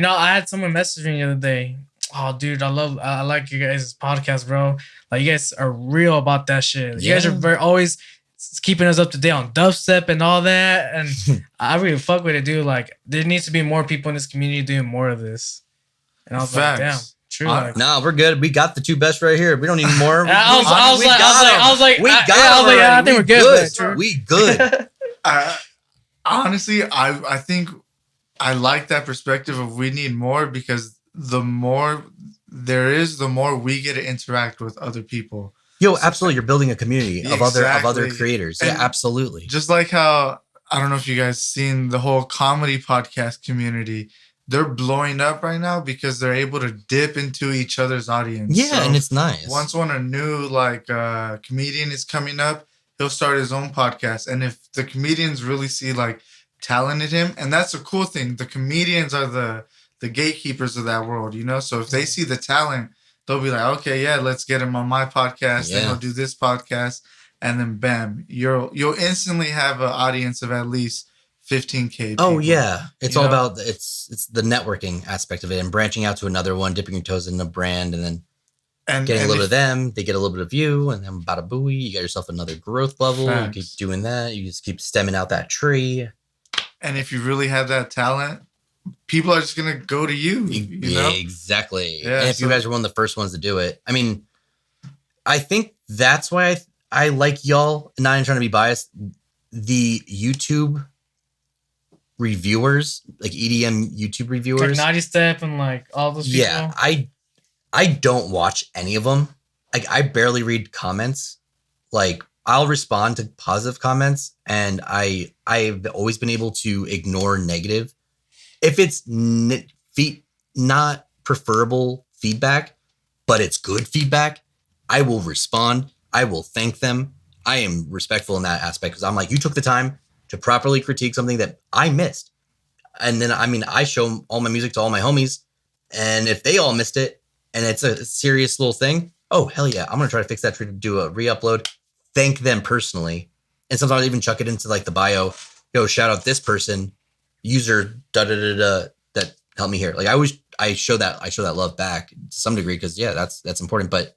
I had someone message me the other day. Oh, dude, I like you guys' podcast, bro. Like, you guys are real about that shit. You guys are always keeping us up to date on dubstep and all that. And I really fuck with it, dude. Like, there needs to be more people in this community doing more of this. And I was like, damn. True. No, we're good. We got the two best right here. We don't need more. I think we're good. We good. Honestly, I think I like that perspective of we need more, because the more there is, the more we get to interact with other people. Yo, absolutely. You're building a community of other creators. And yeah, absolutely. Just like how, I don't know if you guys seen the whole comedy podcast community. They're blowing up right now because they're able to dip into each other's audience. Yeah, so and it's nice. Once when a new comedian is coming up, he'll start his own podcast. And if the comedians really see like talent in him, and that's a cool thing. The comedians are the gatekeepers of that world, you know? So if they see the talent, they'll be like, okay, yeah, let's get him on my podcast. Then he'll do this podcast. And then bam, you'll instantly have an audience of at least 15K people. Oh yeah, it's all about it's the networking aspect of it and branching out to another one, dipping your toes in a brand, and then getting a little bit of them. They get a little bit of you, and then bada booey, you got yourself another growth level. You keep doing that. You just keep stemming out that tree. And if you really have that talent, people are just gonna go to you. You know? Exactly. Yeah, and if you guys are one of the first ones to do it, I mean, I think that's why I like y'all. Not even trying to be biased. The YouTube reviewers, like EDM YouTube reviewers, like Naughty Step and like all those people. Yeah, I don't watch any of them. Like, I barely read comments. Like, I'll respond to positive comments, and I've always been able to ignore negative. If it's not preferable feedback, but it's good feedback, I will respond. I will thank them. I am respectful in that aspect, because I'm like, you took the time to properly critique something that I missed. And then, I mean, I show all my music to all my homies, and if they all missed it and it's a serious little thing, oh, hell yeah, I'm going to try to fix that, to do a re-upload, thank them personally. And sometimes I even chuck it into like the bio, yo, shout out this person, user da-da-da-da, that helped me here. Like, I show that love back to some degree, because yeah, that's important, but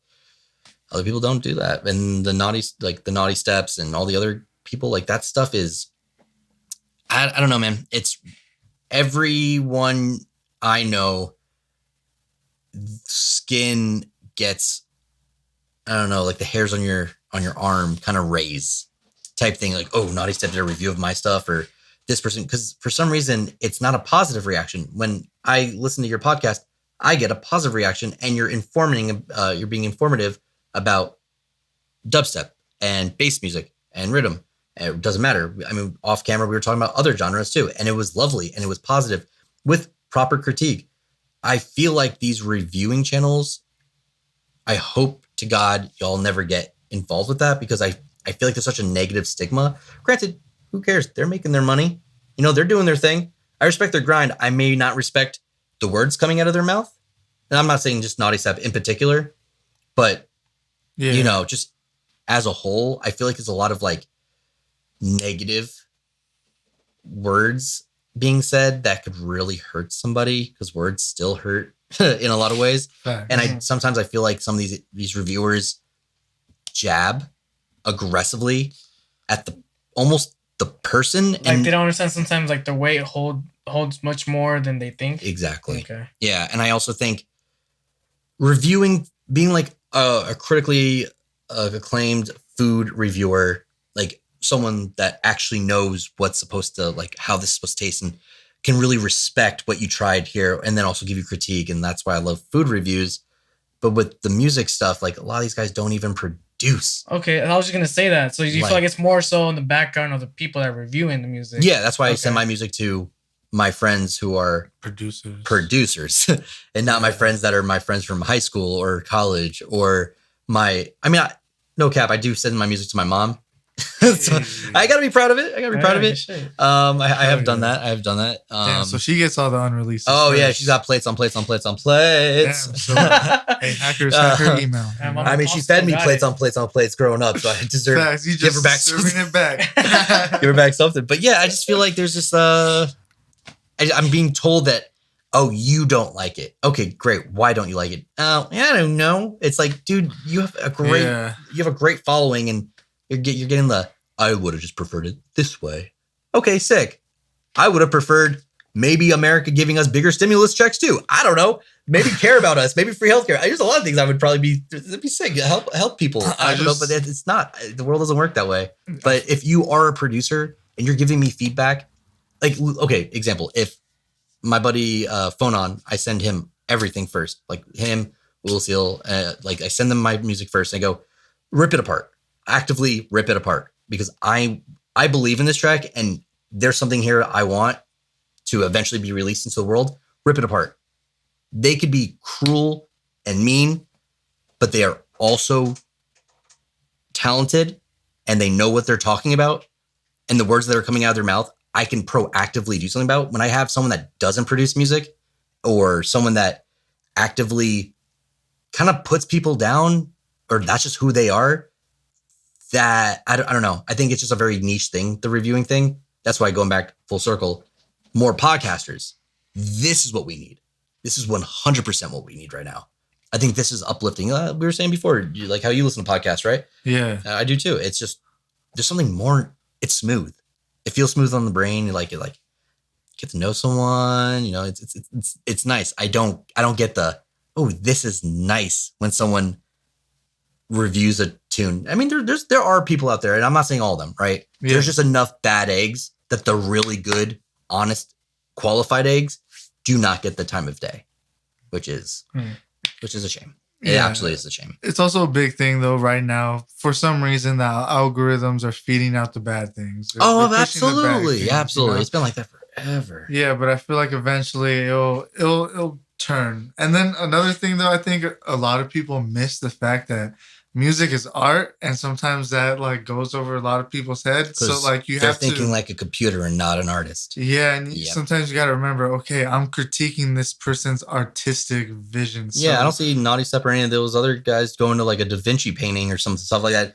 other people don't do that. And the naughty steps and all the other people, like, that stuff is, I don't know, man. It's everyone I know, skin gets, I don't know, like the hairs on your arm kind of raise type thing. Like, oh, Naughty Step did a review of my stuff, or this person, because for some reason it's not a positive reaction. When I listen to your podcast, I get a positive reaction, and you're being informative about dubstep and bass music and rhythm. It doesn't matter. I mean, off camera, we were talking about other genres too, and it was lovely and it was positive with proper critique. I feel like these reviewing channels, I hope to God y'all never get involved with that, because I feel like there's such a negative stigma. Granted, who cares? They're making their money. You know, they're doing their thing. I respect their grind. I may not respect the words coming out of their mouth. And I'm not saying just Naughty Step in particular, but, you know, just as a whole, I feel like there's a lot of like negative words being said that could really hurt somebody, because words still hurt in a lot of ways. And sometimes I feel like some of these reviewers jab aggressively at the person, like, and they don't understand sometimes like the weight holds much more than they think. Exactly. Okay. Yeah, and I also think reviewing, being like a critically acclaimed food reviewer, like someone that actually knows what's supposed to, like, how this is supposed to taste, and can really respect what you tried here, and then also give you critique. And that's why I love food reviews. But with the music stuff, like, a lot of these guys don't even produce. Okay, I was just gonna say that. So you feel like it's more so in the background of the people that are reviewing the music. Yeah, that's why I send my music to my friends who are producers and not my friends that are my friends from high school or college, or no cap, I do send my music to my mom. So I gotta be proud of it. I have done that. Damn, so she gets all the unreleased. Oh yeah, she's got plates on plates on plates on plates. Damn, so, hey, hackers, hack her email. I mean, she fed me plates on plates on plates growing up, so I deserve give her back serving it back. Give her back something. But yeah, I just feel like there's this I'm being told that Oh, you don't like it. Okay, great. Why don't you like it? Oh, I don't know. It's like, dude, you have a great following, and you're getting the I would have just preferred it this way. Okay, sick. I would have preferred maybe America giving us bigger stimulus checks too. I don't know. Maybe care about us. Maybe free healthcare. There's a lot of things I would probably be sick. Help people. I don't know, but it's not. The world doesn't work that way. But if you are a producer and you're giving me feedback, like, okay, example, if my buddy Phonon, I send him everything first, like him, Oolacile, like I send them my music first and I go, rip it apart, actively rip it apart, because I believe in this track and there's something here I want to eventually be released into the world. Rip it apart. They could be cruel and mean, but they are also talented and they know what they're talking about. And the words that are coming out of their mouth, I can proactively do something about. When I have someone that doesn't produce music or someone that actively kind of puts people down, or that's just who they are, that I don't know. I think it's just a very niche thing, the reviewing thing. That's why, going back full circle, more podcasters. This is what we need. This is 100% what we need right now. I think this is uplifting. We were saying before, like how you listen to podcasts, right? Yeah. I do too. It's just, there's something more, it's smooth. It feels smooth on the brain. You like get to know someone, you know, it's nice. I don't get the, oh, this is nice when someone reviews a tune. I mean, there are people out there, and I'm not saying all of them, right? Yeah. There's just enough bad eggs that the really good, honest, qualified eggs do not get the time of day, which is a shame. It absolutely is a shame. It's also a big thing though right now. For some reason, the algorithms are feeding out the bad things. They're absolutely, things, absolutely. You know? It's been like that forever. Yeah, but I feel like eventually it'll turn. And then another thing though, I think a lot of people miss the fact that music is art, and sometimes that like goes over a lot of people's heads. So like they're thinking like a computer and not an artist. Yeah, and sometimes you got to remember, okay, I'm critiquing this person's artistic vision. So, I don't see Naughty Step or any of those other guys going to like a Da Vinci painting or some stuff like that.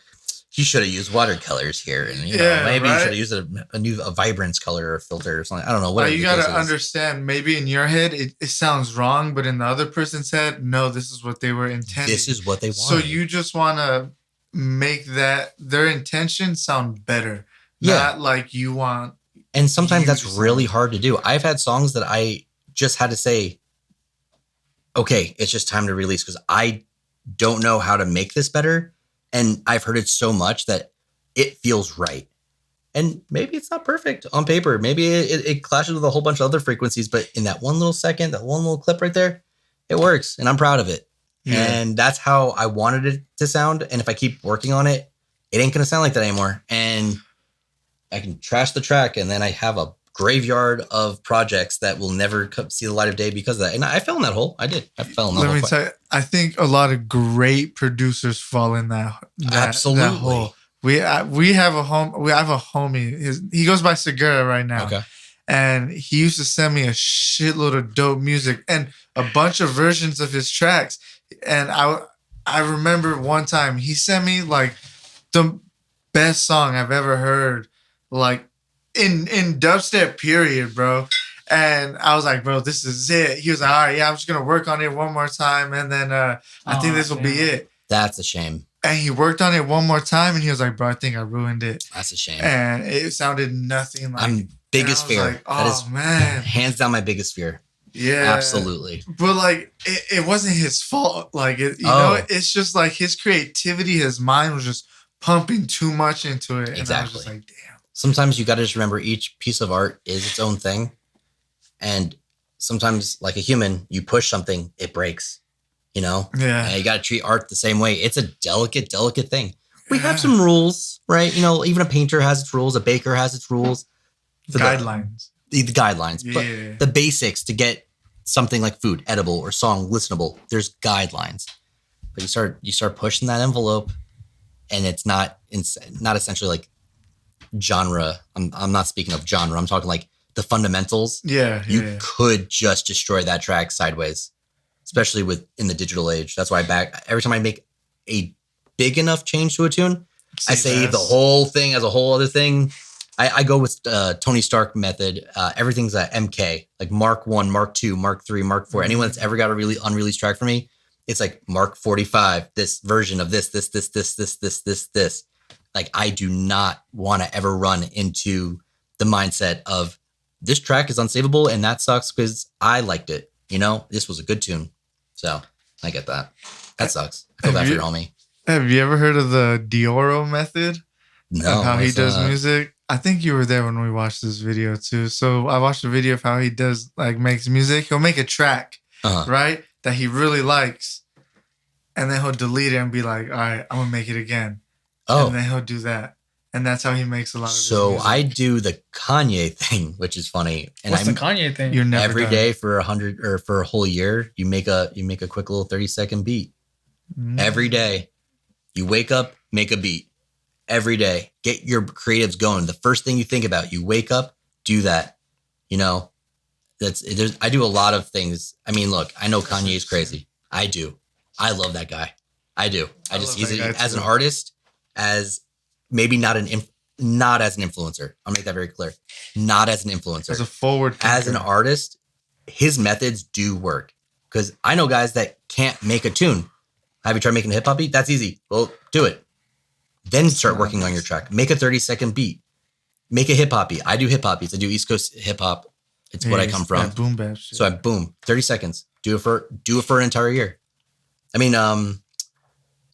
You should have used watercolors here, and you know, maybe you should have used a vibrance color or filter or something. I don't know. What you got to understand. Maybe in your head it sounds wrong, but in the other person's head, no, this is what they were intending. This is what they want. So you just want to make that their intention sound better, not like you want. And sometimes that's really hard to do. I've had songs that I just had to say, okay, it's just time to release because I don't know how to make this better. And I've heard it so much that it feels right. And maybe it's not perfect on paper. Maybe it clashes with a whole bunch of other frequencies. But in that one little second, that one little clip right there, it works. And I'm proud of it. Yeah. And that's how I wanted it to sound. And if I keep working on it, it ain't going to sound like that anymore. And I can trash the track. And then I have a graveyard of projects that will never see the light of day because of that. And I fell in that hole. I did. I fell in that hole. Let me tell you, I think a lot of great producers fall in that absolutely. That hole. We have a homie. He goes by Segura right now. Okay. And he used to send me a shitload of dope music and a bunch of versions of his tracks. And I remember one time he sent me like the best song I've ever heard, like in dubstep period, bro. And I was like, bro, this is it. He was like, all right, yeah, I'm just gonna work on it one more time, and then I think this will be it. That's a shame. And he worked on it one more time, and he was like, bro, I think I ruined it. That's a shame. And it sounded nothing like. I'm biggest fear. Like, oh, that is man, hands down my biggest fear. Yeah, absolutely. But like, it wasn't his fault. Like, you know, it's just like his creativity, his mind was just pumping too much into it. Exactly. And I was just like, damn. Sometimes you got to just remember each piece of art is its own thing. And sometimes, like a human, you push something, it breaks, you know? Yeah. And you got to treat art the same way. It's a delicate thing. We have some rules, right? You know, even a painter has its rules. A baker has its rules. Guidelines. The guidelines. Yeah. But the basics to get something like food, edible, or song listenable, there's guidelines. But you start pushing that envelope, and it's not essentially like genre. I'm not speaking of genre. I'm talking like the fundamentals. Yeah. You could just destroy that track sideways, especially in the digital age. That's why every time I make a big enough change to a tune, I save the whole thing as a whole other thing. I go with Tony Stark method. Everything's a MK, like Mark 1, Mark 2, Mark 3, Mark 4. Anyone that's ever got a really unreleased track for me, it's like Mark 45, this version of this. Like, I do not want to ever run into the mindset of this track is unsavable and that sucks because I liked it. You know, this was a good tune. So I get that. That sucks. I feel bad for your homie. Have you ever heard of the Deorro method? No. Of how he does music? I think you were there when we watched this video too. So I watched a video of how he does, like, makes music. He'll make a track, right, that he really likes. And then he'll delete it and be like, all right, I'm going to make it again. Oh. And then he'll do that. And that's how he makes a lot of his music. I do the Kanye thing, which is funny. And What's the Kanye thing? You're never every done. day for 100 or for a whole year, you make a quick little 30-second beat. Every day. You wake up, make a beat. Every day. Get your creatives going. The first thing you think about, you wake up, do that. You know, I do a lot of things. I mean, look, I know Kanye is crazy. I do. I love that guy. I do. He's as an artist, as maybe not as an influencer. I'll make that very clear. Not as an influencer. As a forward thinker. As an artist, his methods do work. Because I know guys that can't make a tune. Have you tried making a hip hop beat? That's easy. Well, do it. Then start working on your track. Make a 30-second beat. Make a hip hop beat. I do hip hop beats. I do East Coast hip hop. It's what I come from. Boom bap shit. So 30 seconds. Do it for an entire year. I mean,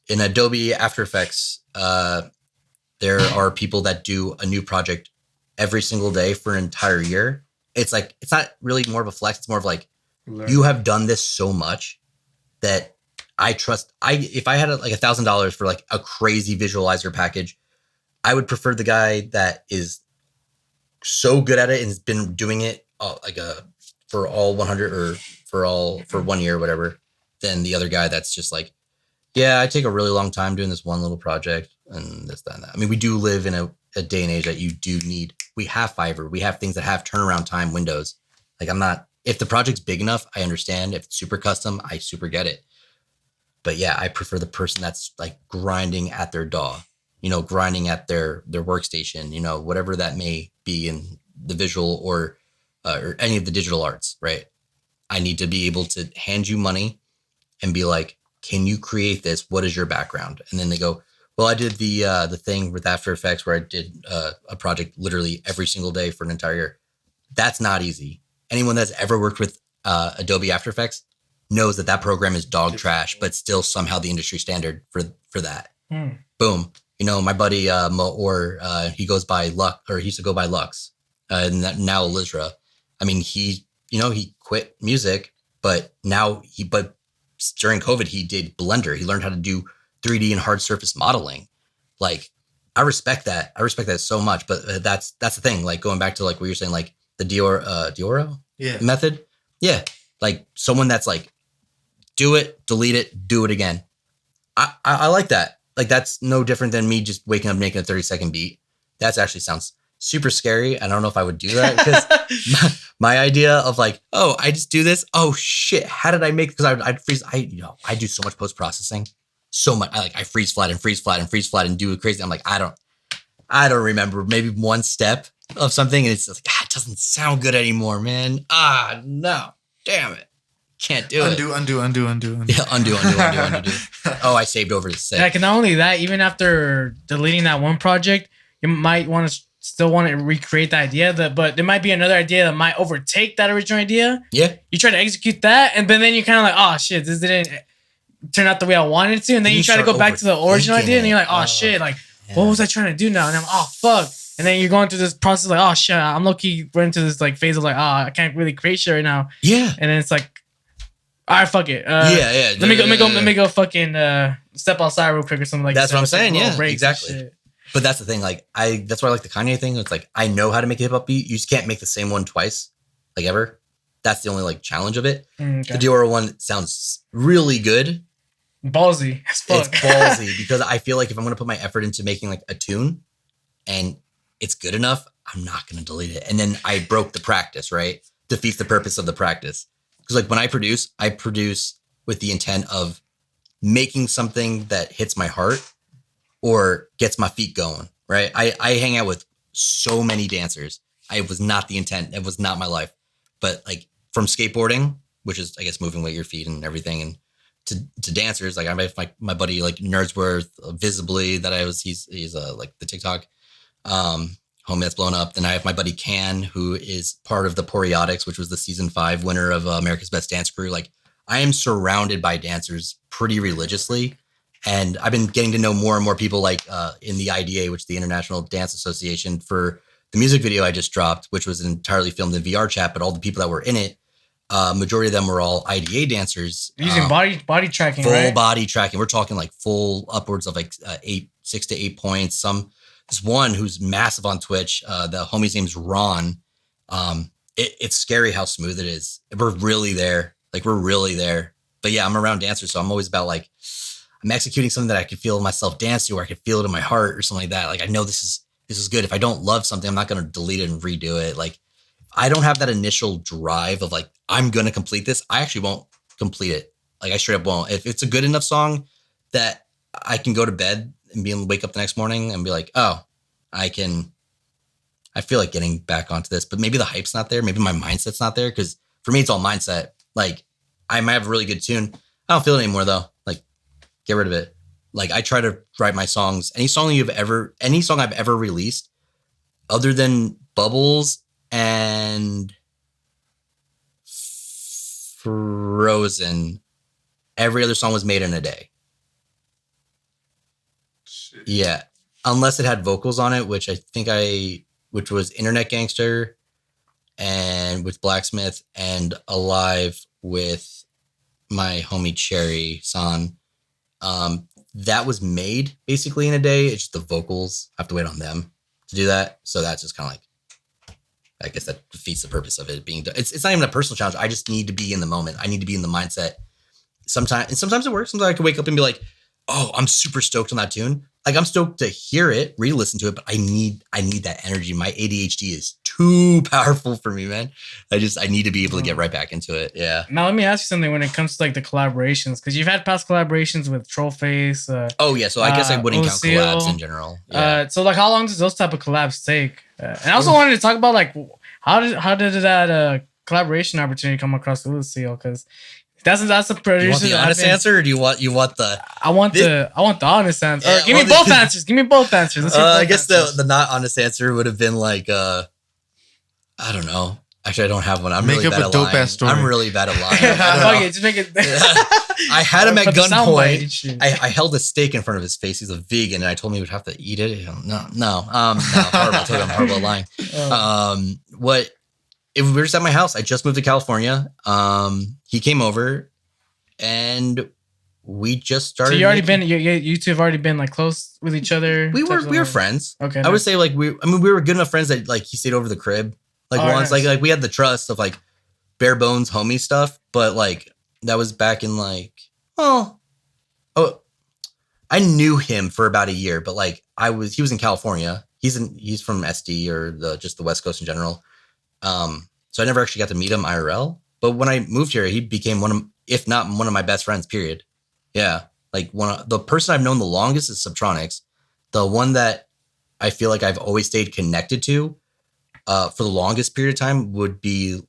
in Adobe After Effects, there are people that do a new project every single day for an entire year. It's like, it's not really more of a flex. It's more of like, you have done this so much that I trust. If I had like $1,000 for like a crazy visualizer package, I would prefer the guy that is so good at it and has been doing it for all 100 or for 1 year or whatever, than the other guy that's just like, yeah, I take a really long time doing this one little project and this, that, and that. I mean, we do live in a day and age that you do need. We have Fiverr. We have things that have turnaround time windows. Like, if the project's big enough, I understand. If it's super custom, I super get it. But yeah, I prefer the person that's like grinding at their DAW, you know, grinding at their workstation, you know, whatever that may be in the visual or any of the digital arts, right? I need to be able to hand you money and be like, can you create this? What is your background? And then they go, well, I did the thing with After Effects where I did a project literally every single day for an entire year. That's not easy. Anyone that's ever worked with Adobe After Effects knows that program is dog trash, but still somehow the industry standard for that. Boom. You know, my buddy he goes by he used to go by Lux, and now Lizra. I mean, he quit music, but during COVID he did Blender. He learned how to do 3D and hard surface modeling. Like, I respect that. I respect that so much. But that's the thing. Like, going back to like what you're saying, like the Deorro method. Yeah, like someone that's like, do it, delete it, do it again. I like that. Like, that's no different than me just waking up making a 30-second beat. That actually sounds super scary. I don't know if I would do that, because my idea of like, oh, I just do this. Oh shit, how did I make? Because I'd freeze. I do so much post processing, so much. I freeze flat and do it crazy. I'm like, I don't remember maybe one step of something, and it's just like, it doesn't sound good anymore, man. No, damn it. Can't do it. Undo. Yeah, undo. Oh, I saved over the set. Like, not only that, even after deleting that one project, you might still want to recreate the idea, but there might be another idea that might overtake that original idea. Yeah. You try to execute that, and then you kind of like, oh shit, this didn't turn out the way I wanted it to, and then you try to go back to the original idea, and you're like, oh shit, like, what was I trying to do now? And I'm, oh fuck. And then you're going through this process like, oh shit, I'm low-key running into this like phase of like, I can't really create shit right now. Yeah. And then it's like, all right, fuck it. Let me go fucking step outside real quick or something like that. That's what I'm saying. Yeah, exactly. But that's the thing. Like, that's why I like the Kanye thing. It's like, I know how to make a hip hop beat. You just can't make the same one twice, like, ever. That's the only like challenge of it. Okay. The Deorro one sounds really good. Ballsy as fuck. It's ballsy because I feel like if I'm going to put my effort into making like a tune and it's good enough, I'm not going to delete it. And then I broke the practice, right? Defeats the purpose of the practice. Because like when I produce with the intent of making something that hits my heart or gets my feet going, right? I hang out with so many dancers. It was not the intent. It was not my life. But like from skateboarding, which is I guess moving with your feet and everything, and to dancers, like I have my buddy like Nerdsworth, Visibly that he's like the TikTok homie that's blown up. Then I have my buddy Can, who is part of the Poriotics, which was the season 5 winner of America's Best Dance Crew. Like I am surrounded by dancers pretty religiously. And I've been getting to know more and more people like in the IDA, which is the International Dance Association, for the music video I just dropped, which was entirely filmed in VR chat, but all the people that were in it, majority of them were all IDA dancers. Using body tracking, full right? body tracking. We're talking like full upwards of like 6 to 8 points. This one who's massive on Twitch, the homie's name's Ron. It's scary how smooth it is. We're really there. Like we're really there. But yeah, I'm around dancers, so I'm always about like, I'm executing something that I can feel myself dance to, or I can feel it in my heart or something like that. Like I know this is good. If I don't love something, I'm not going to delete it and redo it. Like I don't have that initial drive of like, I'm going to complete this. I actually won't complete it. Like I straight up won't. If it's a good enough song that I can go to bed and wake up the next morning and be like, oh, I feel like getting back onto this, but maybe the hype's not there. Maybe my mindset's not there. Cause for me, it's all mindset. Like I might have a really good tune. I don't feel it anymore though. Like get rid of it. Like I try to write my songs, any song I've ever released other than Bubbles and Frozen, every other song was made in a day. Shit. Yeah. Unless it had vocals on it, which was Internet Gangster and with Blacksmith and Alive with my homie Cherry San. That was made basically in a day. It's just the vocals. I have to wait on them to do that. So that's just kind of like, I guess that defeats the purpose of it being done. It's not even a personal challenge. I just need to be in the moment. I need to be in the mindset. Sometimes it works. Sometimes I can wake up and be like, oh, I'm super stoked on that tune. Like I'm stoked to hear it, re-listen to it, but I need that energy. My ADHD is too powerful for me, man. I need to be able to get right back into it. Yeah. Now let me ask you something when it comes to like the collaborations, because you've had past collaborations with Trollface. Oh yeah, so I guess I wouldn't count Oolacile. collabs in general. Yeah. So like, how long does those type of collabs take? And I also wanted to talk about like how did that collaboration opportunity come across Oolacile? Because that's a producer. You want the honest answer, or do you want the? I want the honest answer. Yeah, Give me both answers. Give me both answers. Let's hear both I guess answers. the not honest answer would have been like I don't know. Actually, I don't have one. I'm Make really up bad a at dope lying. ass story. I'm really bad at lying. I Fuck don't know. it, just make it. I had him at For the soundbite gunpoint. shit. I held a steak in front of his face. He's a vegan, and I told him he would have to eat it. No. Horrible. I told him I'm horrible at lying. We were just at my house. I just moved to California. He came over, and we just started. So you two have already been like close with each other. We were friends. Okay, I would say like we were good enough friends that like he stayed over the crib like once. Nice. Like we had the trust of like bare bones homie stuff, but like that was back in like I knew him for about a year, but like he was in California. He's from SD or just the West Coast in general. So I never actually got to meet him IRL. But when I moved here, he became if not one of my best friends, period. Yeah. Like the person I've known the longest is Subtronics. The one that I feel like I've always stayed connected to for the longest period of time would be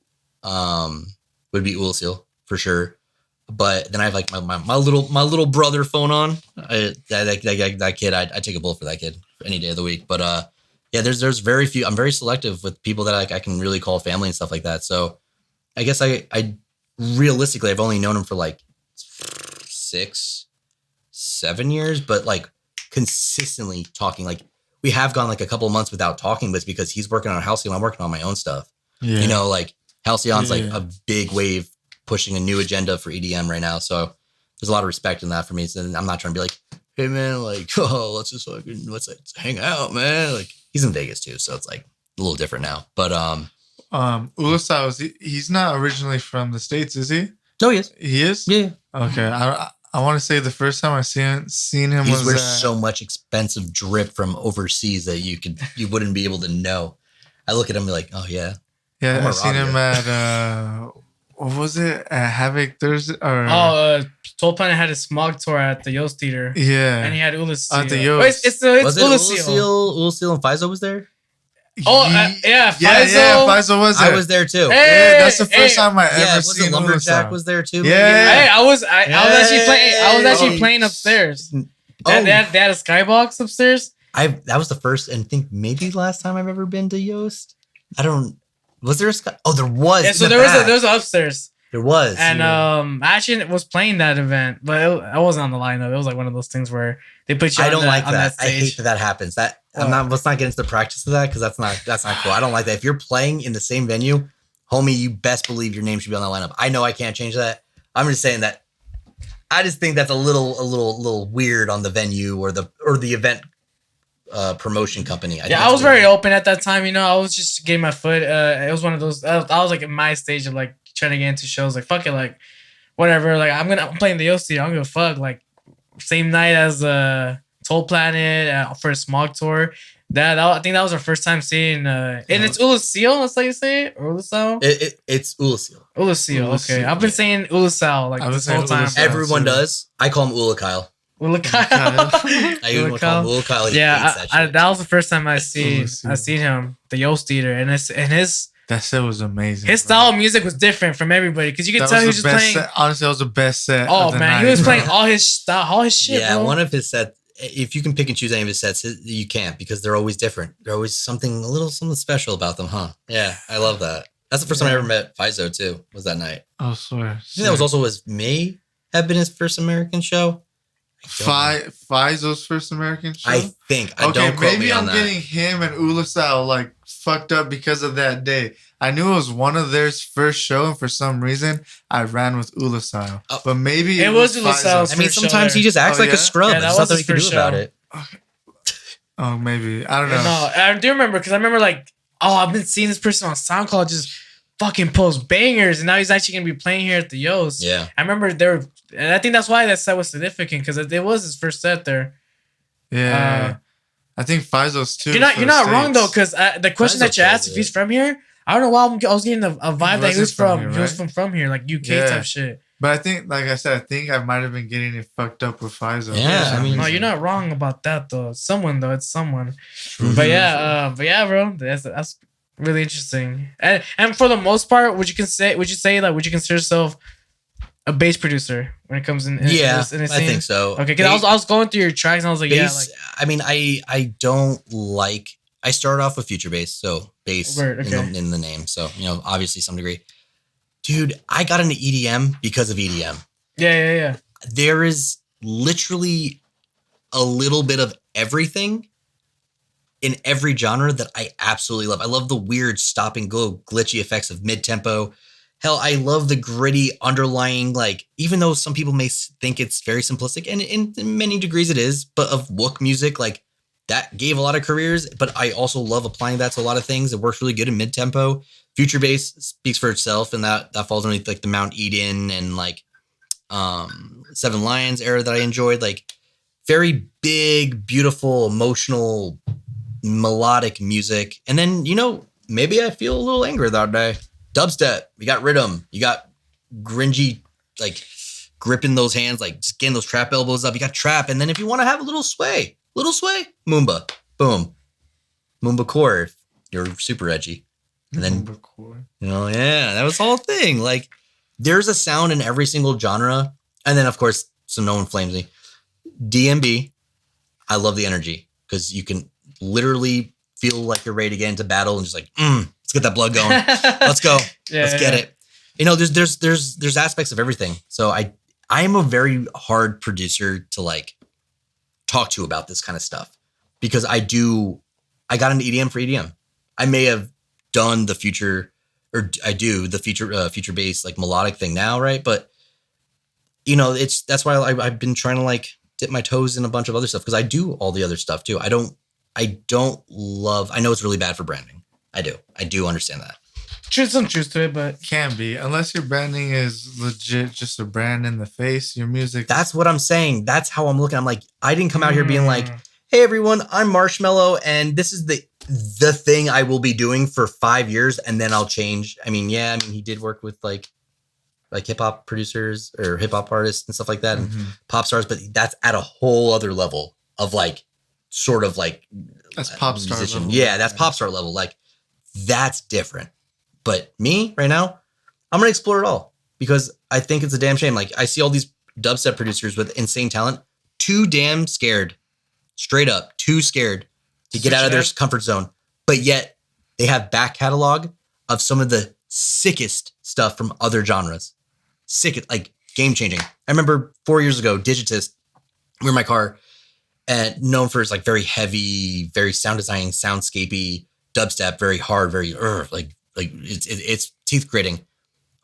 Oolacile for sure. But then I have like my little brother phone on. That kid, I'd take a bullet for that kid any day of the week. But yeah, there's very few. I'm very selective with people that I can really call family and stuff like that. So I guess I realistically I've only known him for like 6-7 years, but like consistently talking. Like we have gone like a couple of months without talking, but it's because he's working on Halcyon. I'm working on my own stuff. Yeah. You know, like Halcyon's like a big wave pushing a new agenda for EDM right now. So there's a lot of respect in that for me. So I'm not trying to be like, hey man, like, let's hang out, man. Like he's in Vegas too. So it's like a little different now, but, Oolacile, he's not originally from the States, is he? No, he is. He is? Yeah. Okay. I want to say the first time I seen him he's was so much expensive drip from overseas that you wouldn't be able to know. I look at him and be like, oh yeah. Yeah, I seen him at what was it? Havoc Thursday or Toll Planet had a smog tour at the Yost Theater. Yeah. And he had Oolacile. At the Yost. It's Oolacile. Oolacile and Fizo was there? Yeah, Faisal was there. I was there too. Hey, That's the first time I ever was seen it Lumberjack Oolacile. was there too? Yeah. Hey, I was actually playing upstairs. Oh. They had a skybox upstairs. That was the first and think maybe last time I've ever been to Yost. I don't. Was there a sky? Oh, there was. Yeah, so there was upstairs. There was. And I actually was playing that event, but I wasn't on the lineup. It was like one of those things where they put you. I don't like on that. stage. I hate that happens. Let's not get into the practice of that because that's not cool. I don't like that. If you're playing in the same venue, homie, you best believe your name should be on that lineup. I know I can't change that. I'm just saying that. I just think that's a little weird on the venue or the event promotion company. I was very open at that time. I was just getting my foot. It was one of those. I was like in my stage of like trying to get into shows. Like fuck it, like whatever. Like I'm playing the Yost Theater. I don't give a fuck. Like same night as Toll Planet for a Smog tour. I think that was our first time seeing. And it's Oolacile. That's how you say it. Or Oolacile. It's Oolacile. Oolacile. Okay, I've been saying Oolacile like this whole time. Everyone does. I call him Oolacile. Oolacile. I even call him Oolacile. Yeah, that was the first time I seen him, the Yost Theater, and his. That set was amazing. His style of music was different from everybody because you could tell he was just playing. Honestly, that was the best set. Oh man, he was playing all his style, all his shit. Yeah, bro. one of his sets. If you can pick and choose any of his sets, you can't because they're always different. They're always something special about them, huh? Yeah, I love that. That's the first time I ever met Faizo too. Was that night? Oh, swear. I think that was also may have been his first American show. Faizo's first American show. I think. Don't quote maybe me on I'm that. getting him and Oolacile like fucked up because of that day. I knew it was one of their first show, and for some reason, I ran with Oolacile. But maybe it was Oolacile's. I mean, sometimes he just acts like a scrub. Yeah, There's nothing he can do about it. Oh, maybe. I don't know. No, I do remember because I remember like, I've been seeing this person on SoundCloud just fucking post bangers, and now he's actually gonna be playing here at the Yost. Yeah, I remember and I think that's why that set was significant because it was his first set there. Yeah, I think Faizo's too. You're not wrong though, because the question that you asked if he's from here, I don't know why I was getting a vibe that he was from here, like UK type shit. But I think, like I said, I might have been getting it fucked up with Faizo. Yeah, I mean, no, you're not wrong about that though. It's someone. But yeah, bro, that's really interesting. And for the most part, would you consider yourself a bass producer when it comes in I scene? think so. Okay, because I was going through your tracks and I was like, bass, I mean, I don't like. I started off with future bass, so bass in the name. So obviously some degree. Dude, I got into EDM because of EDM. Yeah. There is literally a little bit of everything in every genre that I absolutely love. I love the weird stop and go glitchy effects of mid-tempo. Hell, I love the gritty underlying, like, even though some people may think it's very simplistic, and in many degrees it is, but of wook music, like, that gave a lot of careers, but I also love applying that to a lot of things. It works really good in mid-tempo. Future bass speaks for itself, and that falls underneath, like, the Mount Eden and, like, Seven Lions era that I enjoyed. Like, very big, beautiful, emotional, melodic music. And then, maybe I feel a little angry that day. Dubstep, you got rhythm, you got gringy, like gripping those hands, like just getting those trap elbows up. You got trap, and then if you want to have a little sway, Moomba, boom, Moomba core. If you're super edgy, and then that was the whole thing. Like, there's a sound in every single genre, and then of course, so no one flames me. DMB, I love the energy because you can literally feel like you're ready to get into battle and just like, let's get that blood going. Let's go. Let's get it. There's aspects of everything. So I am a very hard producer to like talk to about this kind of stuff because I got into EDM for EDM. I may have done the future, or I do the future bass like melodic thing now, right? But that's why I've been trying to like dip my toes in a bunch of other stuff because I do all the other stuff too. I don't love. I know it's really bad for branding. I do understand that. Some truth to it, but can be unless your branding is legit, just a brand in the face. Your music. That's what I'm saying. That's how I'm looking. I'm like, I didn't come out here being like, hey everyone, I'm Marshmello, and this is the thing I will be doing for 5 years, and then I'll change. I mean, he did work with like hip hop producers or hip hop artists and stuff like that, and pop stars, but that's at a whole other level of like sort of like that's pop star musician. level. Yeah, that's pop star level. Like that's different. But me right now, I'm gonna explore it all because I think it's a damn shame. Like I see all these dubstep producers with insane talent, too damn scared, straight up, too scared to get out of their comfort zone. But yet they have back catalog of some of the sickest stuff from other genres. Sick, like game changing. I remember 4 years ago, Digitist, we were in my car and known for its like very heavy, very sound design, soundscapey, dubstep, very hard, very like it's teeth gritting.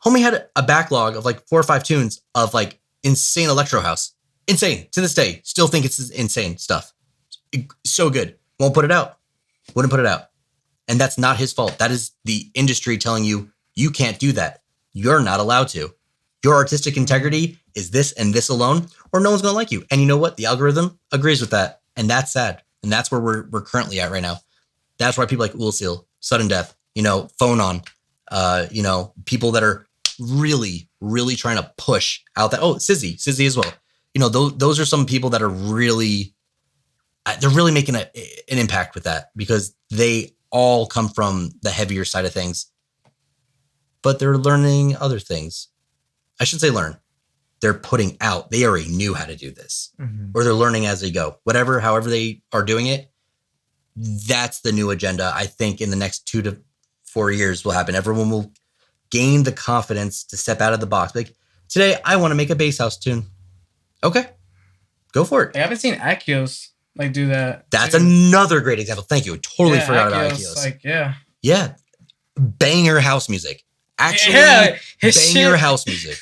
Homie had a backlog of like 4 or 5 tunes of like insane electro house. Insane to this day. Still think it's insane stuff. So good. Won't put it out. Wouldn't put it out. And that's not his fault. That is the industry telling you, you can't do that. You're not allowed to. Your artistic integrity is this and this alone, or no one's going to like you. And you know what? The algorithm agrees with that. And that's sad. And that's where we're currently at right now. That's why people like Oolacile, Sudden Death, Phone On, people that are really, really trying to push out that. Oh, Sizzy as well. Those are some people that are really, they're really making an impact with that because they all come from the heavier side of things, but they're learning other things. I should say learn. They're putting out, they already knew how to do this, or they're learning as they go. However they are doing it, that's the new agenda. I think in the next 2 to 4 years will happen. Everyone will gain the confidence to step out of the box. Like, today, I want to make a bass house tune. Okay, go for it. I haven't seen Akios like do that. That's another great example. Thank you. I totally forgot about Akios. Akios. Yeah. Banger house music. Actually, banger house music.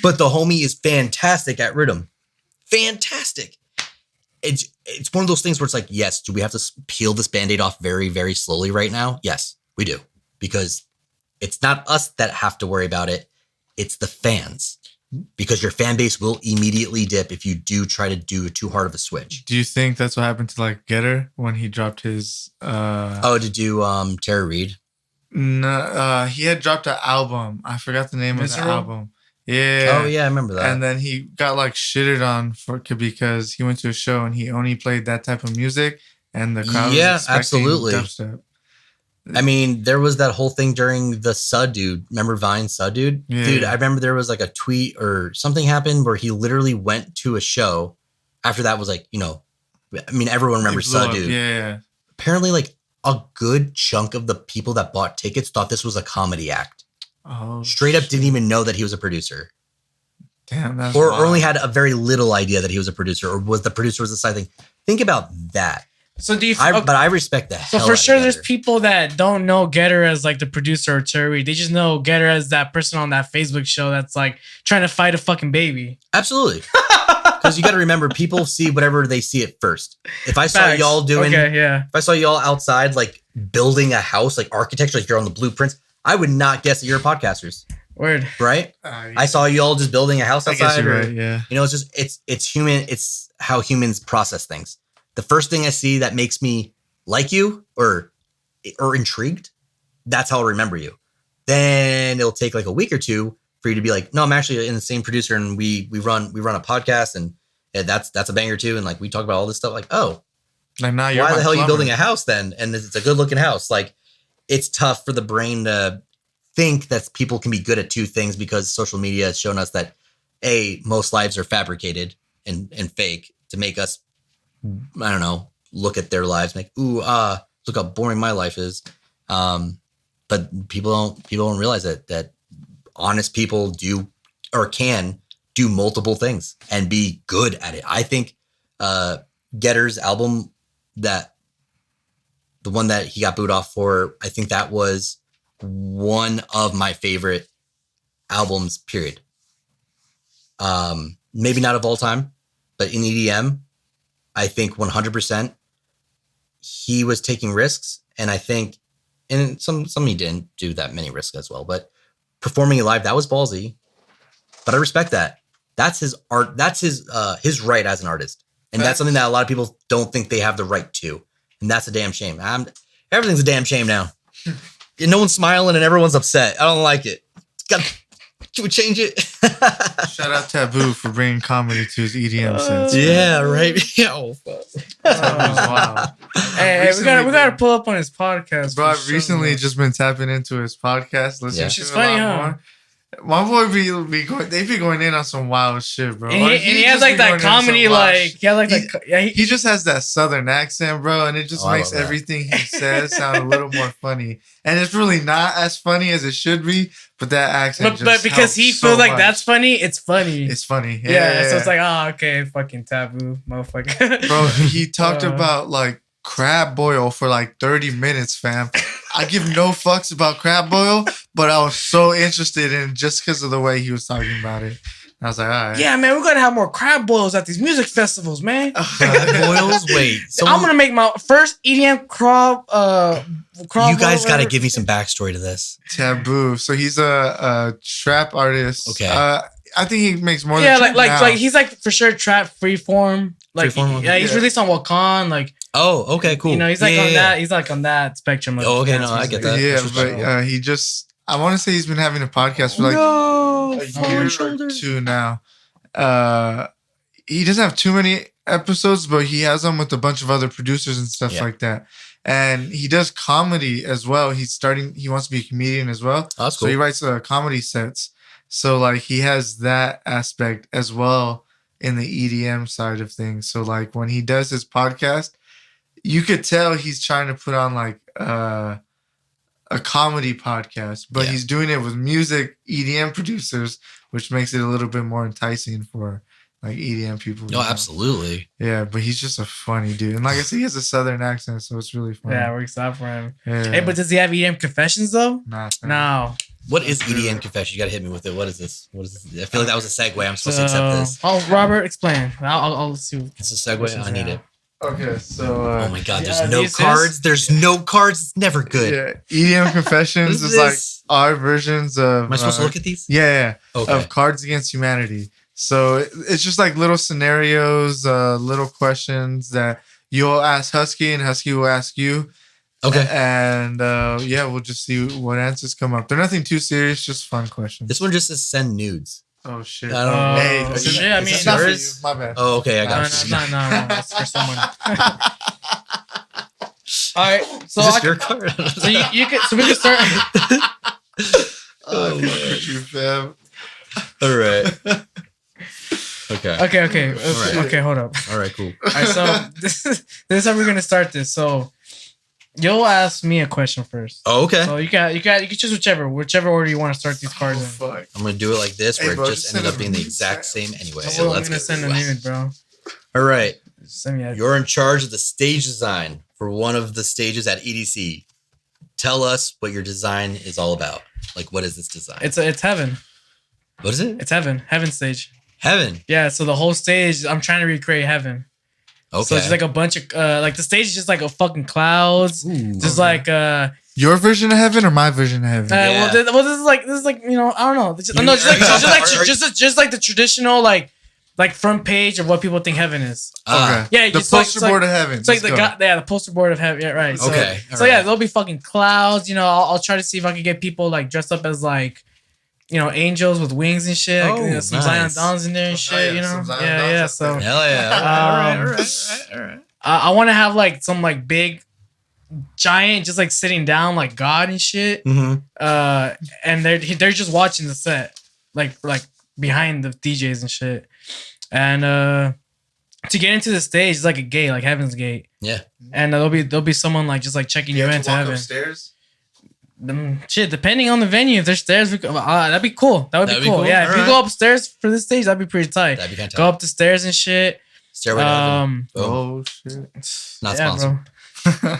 But the homie is fantastic at rhythm. Fantastic. It's one of those things where it's like, yes, do we have to peel this Band-Aid off very, very slowly right now? Yes, we do. Because it's not us that have to worry about it. It's the fans. Because your fan base will immediately dip if you do try to do too hard of a switch. Do you think that's what happened to like Getter when he dropped his to do Tara Reid? No, he had dropped an album. I forgot the name Visceral? of the album. Yeah. Oh yeah, I remember that. And then he got like shitted on because he went to a show and he only played that type of music and the crowd was expecting absolutely. dubstep. I mean, there was that whole thing during the Sud Dude. Remember Vine Sud Dude? Yeah. Dude, I remember there was like a tweet or something happened where he literally went to a show. After that was like, everyone remembers Sud Dude. Yeah. Apparently like a good chunk of the people that bought tickets thought this was a comedy act. Oh, straight up didn't even know that he was a producer. Damn, that's or wild. only had a very little idea that he was a producer, or was the producer was the side thing. Think about that. So do you? But I respect the hell. So for out sure, of there's Getter. people that don't know Getter as like the producer or Terry. They just know Getter as that person on that Facebook show that's like trying to fight a fucking baby. Absolutely. Because you got to remember, people see whatever they see at first. If I saw y'all doing, if I saw y'all outside like building a house, like architecture, like you're on the blueprints, I would not guess that you're podcasters. Word. Right? Yeah. I saw y'all just building a house outside. I guess you're right, yeah. It's just it's human. It's how humans process things. The first thing I see that makes me like you or intrigued, that's how I'll remember you. Then it'll take like a week or two for you to be like, no, I'm actually in the same producer and we run a podcast and that's a banger too. And like we talk about all this stuff. Like, oh, like now why the hell are you building a house then? And it's a good looking house. Like it's tough for the brain to think that people can be good at two things because social media has shown us that most lives are fabricated and fake to make us, I don't know, look at their lives and like, look how boring my life is. But people don't realize that honest people do or can do multiple things and be good at it. I think Getter's album, that the one that he got booed off for, I think that was one of my favorite albums, period. Maybe not of all time, but in EDM, I think 100% he was taking risks. And I think, and some he didn't do that many risks as well, but performing it live, that was ballsy. But I respect that. That's his art. That's his right as an artist. And that's something that a lot of people don't think they have the right to. And that's a damn shame. Everything's a damn shame now. No one's smiling and everyone's upset. I don't like it. Can we change it? Shout out Taboo for bringing comedy to his EDM sets. Yeah, right. Oh, fuck. Taboo's wild. Hey, we gotta pull up on his podcast. Bro, I've for recently sure. just been tapping into his podcast, listening Yeah. to It's it funny, a lot huh? more. My boy be going. They be going in on some wild shit, bro. And Or he has just like be that going in on some comedy, wild like shit. he has like He- that. Yeah, He just has that southern accent, bro, and it just Oh, I makes love that. everything he says sound a little more funny. And it's really not as funny as it should be, but that accent. but because he helps so feels like much. that's funny, it's funny. It's funny. yeah, so it's like, oh, okay, fucking taboo, motherfucker. bro, he talked Uh, about like crab boil for like 30 minutes, fam. I give no fucks about crab boil, but I was so interested in it just because of the way he was talking about it. I was like, all right. Yeah, man, we're gonna have more crab boils at these music festivals, man. Boils, wait. So I'm gonna make my first EDM crab. you guys got to give me some backstory to this. Taboo. So he's a trap artist. Okay. I think he makes more Yeah, than like he's like for sure trap freeform. Like Freeform, yeah, he's yeah. released on Wakan. Like Oh, okay, cool. you know, he's like Yeah, on yeah, that. yeah. He's like on that spectrum. Of Oh, okay, dance no, I music. get that. Yeah, That's but respectable. he just, I want to say he's been having a podcast for like no, a fall year on or shoulder. two now. He doesn't have too many episodes, but he has them with a bunch of other producers and stuff Yeah. like that. And he does comedy as well. He wants to be a comedian as well. Oh, that's So he cool. writes comedy sets. So like he has that aspect as well in the EDM side of things. So like when he does his podcast, you could tell he's trying to put on like a comedy podcast, but Yeah. he's doing it with music EDM producers, which makes it a little bit more enticing for like EDM people. No, absolutely. Yeah, but he's just a funny dude. And like I said, he has a southern accent, so it's really funny. Yeah, it works out for him. Yeah. Hey, but does he have EDM Confessions though? Nah, fam. No. What is EDM Confession? You got to hit me with it. What is this? What is this? I feel like that was a segue. I'm supposed to accept this. Oh, Robert, explain. I'll see. It's a segue. I need it. Okay, so Oh my god, there's yeah, no this is- cards. There's no cards. It's never good. yeah, EDM Confessions What is is like this? our versions of. Am I supposed to look at these? Yeah, Okay. of Cards Against Humanity. So it's just like little scenarios, little questions that you'll ask Husky, and Husky will ask you. Okay. And yeah, we'll just see what answers come up. They're nothing too serious, just fun questions. This one just says send nudes. Oh shit! I don't know. Hey, Oh, is it- shit, I is mean, it not for yours? you? My bad. Oh, okay. I No, got you. no, that's for someone. All right, so Is this I your card? so you can so we can start. Oh, look you, fam. All right. Okay. Okay, Alright. okay, hold up. All right. Cool. All right, so this is how we're gonna start this. So you'll ask me a question first. Oh, okay. So you can choose whichever order you want to start these cards Oh, in. fuck. I'm gonna do it like this, Hey, where bro, it just just ended send up being the a- exact same anyway. Well, So I'm let's gonna go. send a nude, bro. All right. Send me a, You're in charge of the stage design for one of the stages at EDC. Tell us what your design is all about. Like, what is this design? it's heaven. What is it? It's heaven stage. Heaven. Yeah, so the whole stage, I'm trying to recreate heaven. Okay. So it's just like a bunch of like the stage is just like a fucking clouds. Ooh. Just Okay. like Your version of heaven or my version of heaven? Yeah. well, this is like you know, I don't know. Just, You- no, just like are- just like the traditional like front page of what people think heaven is. Ah, Yeah, the just like- poster it's like- board of heaven. It's like Let's go. the poster board of heaven. Yeah, right. So, Okay, So alright. yeah, there'll be fucking clouds. You know, I'll try to see if I can get people like dressed up as like, you know, angels with wings and shit. Like, Oh, you know, some nice. Zion Dons in there and Oh, shit. yeah, You know, some Zion yeah, Dons yeah. up So there. hell yeah. All right. All right. I want to have like some like big giant just like sitting down like God and shit. Mm-hmm. And they're just watching the set like behind the DJs and shit. And to get into the stage is like a gate, like Heaven's Gate. Yeah. And there'll be someone like just like checking you have to into walk heaven. upstairs? Shit, depending on the venue, if there's stairs, that'd be cool. That would That'd be be cool. cool. Yeah, if you Alright. go upstairs for this stage, that'd be pretty tight. That'd be fantastic. Go up the stairs and shit. Stairway to heaven. Boom. Oh shit! Not yeah, sponsored. bro.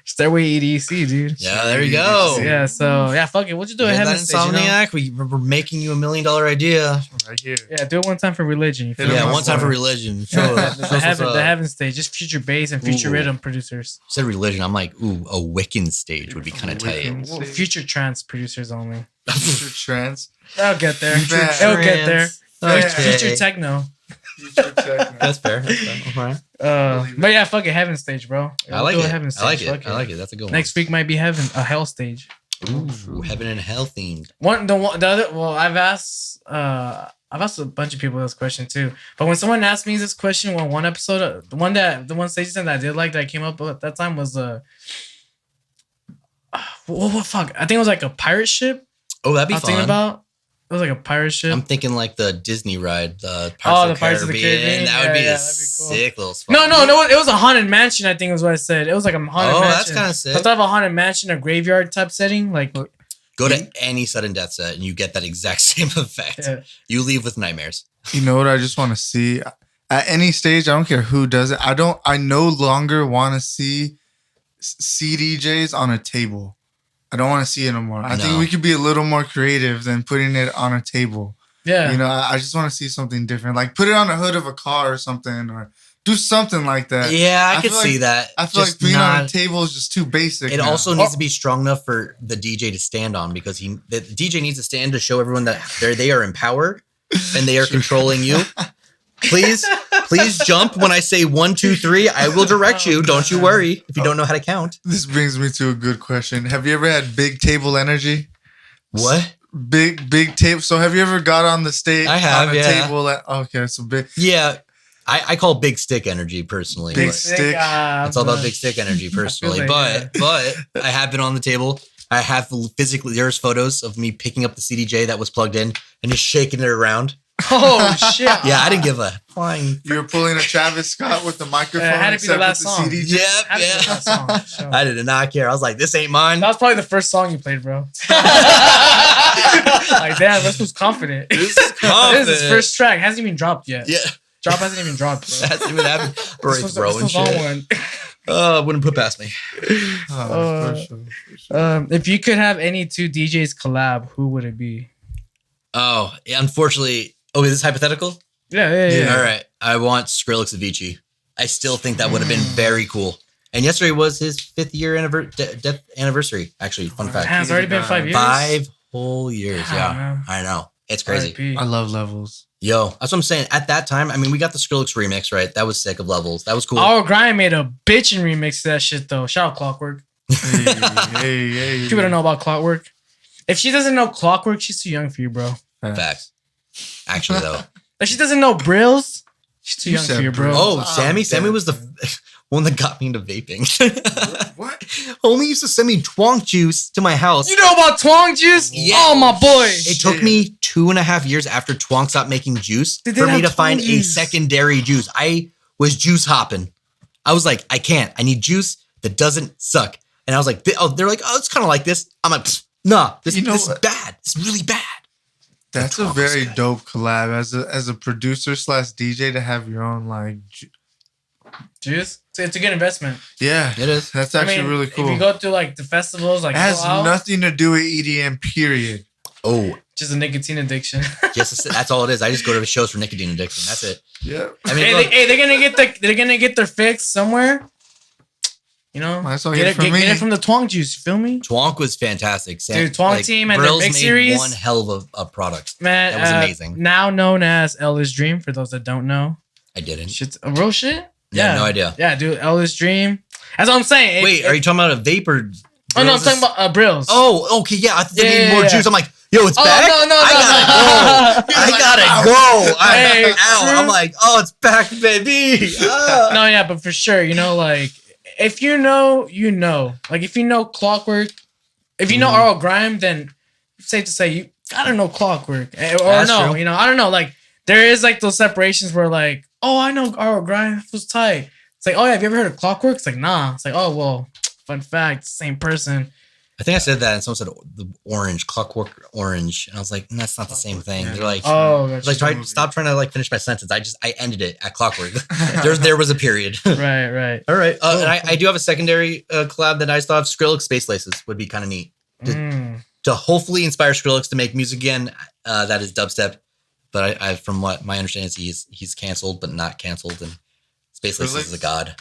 Stairway EDC, dude. Yeah, there you go. Yeah, so yeah, fuck it. What you do You at hear Heaven that, stage? You know? Insomniac? We're making you $1 million idea. Right here. Yeah, do it one time for religion. You feel Hit me? him Yeah, up. one time for religion. Show us. the, Show us heaven, what's the up. heaven stage, just future bass and future Ooh. rhythm producers. Said religion. I'm like, ooh, a Wiccan stage would be kind of tight. Wiccan. Well, future trance producers only. Future trance. They'll get there. Future They'll get there. Okay. Future techno. Future techno. That's fair. That's fair. All right. But yeah, fuck it, heaven stage, bro. I like Do a it. heaven I like stage, it. fuck I like it. That's a good one. Next week might be a hell stage. Ooh, heaven and hell themed. The other. Well, I've asked a bunch of people this question too. But when someone asked me this question on one episode, the one station that I did like that came up at that time was what fuck? I think it was like a pirate ship. Oh, that'd be I was fun. thinking about. It was like a pirate ship. I'm thinking like the Disney ride, the Pirates of the Caribbean. That would be a sick little spot. No, it was a haunted mansion. I think is what I said. It was like a haunted mansion. Oh, that's kind of sick. I thought of a haunted mansion, a graveyard type setting. Like, go to any sudden death set and you get that exact same effect. Yeah. You leave with nightmares. You know what I just want to see? At any stage, I don't care who does it. I no longer want to see CDJs on a table. I don't want to see it no more. I think we could be a little more creative than putting it on a table. Yeah. You know, I just want to see something different. Like put it on the hood of a car or something, or do something like that. Yeah, I could see that. I feel like being on a table is just too basic. It also needs to be strong enough for the DJ to stand on, because the DJ needs to stand to show everyone that they are empowered and they are controlling you. Please jump when I say 1, 2, 3. I will direct you. Don't you worry if you don't know how to count. This brings me to a good question. Have you ever had big table energy? What? Big table. So have you ever got on the stage? I have, on a table. Okay, so big. Yeah. I call big stick energy personally. Big stick. It's all about big stick energy personally. But I have been on the table. I have physically, there's photos of me picking up the CDJ that was plugged in and just shaking it around. Oh shit! Yeah, I didn't give a flying. You were pulling a Travis Scott with the microphone. It had to be the last song. CDJ. Yeah. I did not care. I was like, this ain't mine. That was probably the first song you played, bro. Like, damn, this was confident. This is confident. This is his first track. Hasn't even dropped yet. Yeah. Drop hasn't even dropped, bro. Hasn't even happened. Right, throwing shit. Wouldn't put past me. For sure. If you could have any two DJs collab, who would it be? Oh, unfortunately. Oh, is this hypothetical? Yeah. All right. I want Skrillex and Avicii. I still think that would have been very cool. And yesterday was his 5th year death anniversary. Actually, fun fact. It's already been 5 years. 5 whole years. Yeah, man. I know. It's crazy. R.I.P. I love Levels. Yo, that's what I'm saying. At that time, I mean, we got the Skrillex remix, right? That was sick of Levels. That was cool. Our Grind made a bitchin' remix to that shit, though. Shout out Clockwork. Hey. People don't know about Clockwork. If she doesn't know Clockwork, she's too young for you, bro. Facts. Actually, though. If she doesn't know Brillz, she's too young for you, bro. Oh, Sammy? Sammy was the one that got me into vaping. What? Homie used to send me Twonk juice to my house. You know about Twonk juice? Yeah. Oh, my boy. It took me 2.5 years after Twonk stopped making juice for me to find a secondary juice. I was juice hopping. I was like, I can't. I need juice that doesn't suck. And I was like, they're like, oh, it's kind of like this. I'm like, nah, this is bad. It's really bad. That's a very dope collab as a producer / DJ to have your own like juice. It's a good investment. Yeah, it is. That's actually really cool. If you go to like the festivals, like it has nothing to do with EDM. Period. Oh, just a nicotine addiction. Yes, that's all it is. I just go to shows for nicotine addiction. That's it. Yeah. I mean, they're gonna get their fix somewhere. You know, might as well get it from the Twonk juice. You feel me? Twonk was fantastic. Dude, Twonk team and Brillz their mix series. One hell of a product. Man, that was amazing. Now known as Ella's Dream, for those that don't know. I didn't. Shit's a real shit. Yeah, no idea. Yeah, dude, Ella's Dream. That's what I'm saying. Wait, are you talking about a vape or? Oh no, I'm talking about Brillz. Oh, okay, yeah. I thought they needed more juice. I'm like, yo, it's back. No. I gotta go. Ow. I'm like, oh, it's back, baby. No, yeah, but for sure, you know, like. If you know, you know. Like, if you know Clockwork, if you know RL Grime, then it's safe to say you gotta know Clockwork. Or That's no, true. you know, I don't know. Like, there is like those separations where like, oh, I know RL Grime was tight. It's like, oh yeah, have you ever heard of Clockwork? It's like, nah. It's like, oh well, fun fact, same person. I think I said that, and someone said the orange, Clockwork Orange, and I was like, that's not the same thing. They're like, stop trying to like finish my sentence. I ended it at Clockwork. there was a period. Right. All right. And I do have a secondary collab that I thought of. Skrillex Space Laces would be kind of neat to hopefully inspire Skrillex to make music again. That is dubstep, but I from what my understanding is, he's canceled but not canceled, and Space Laces is a god.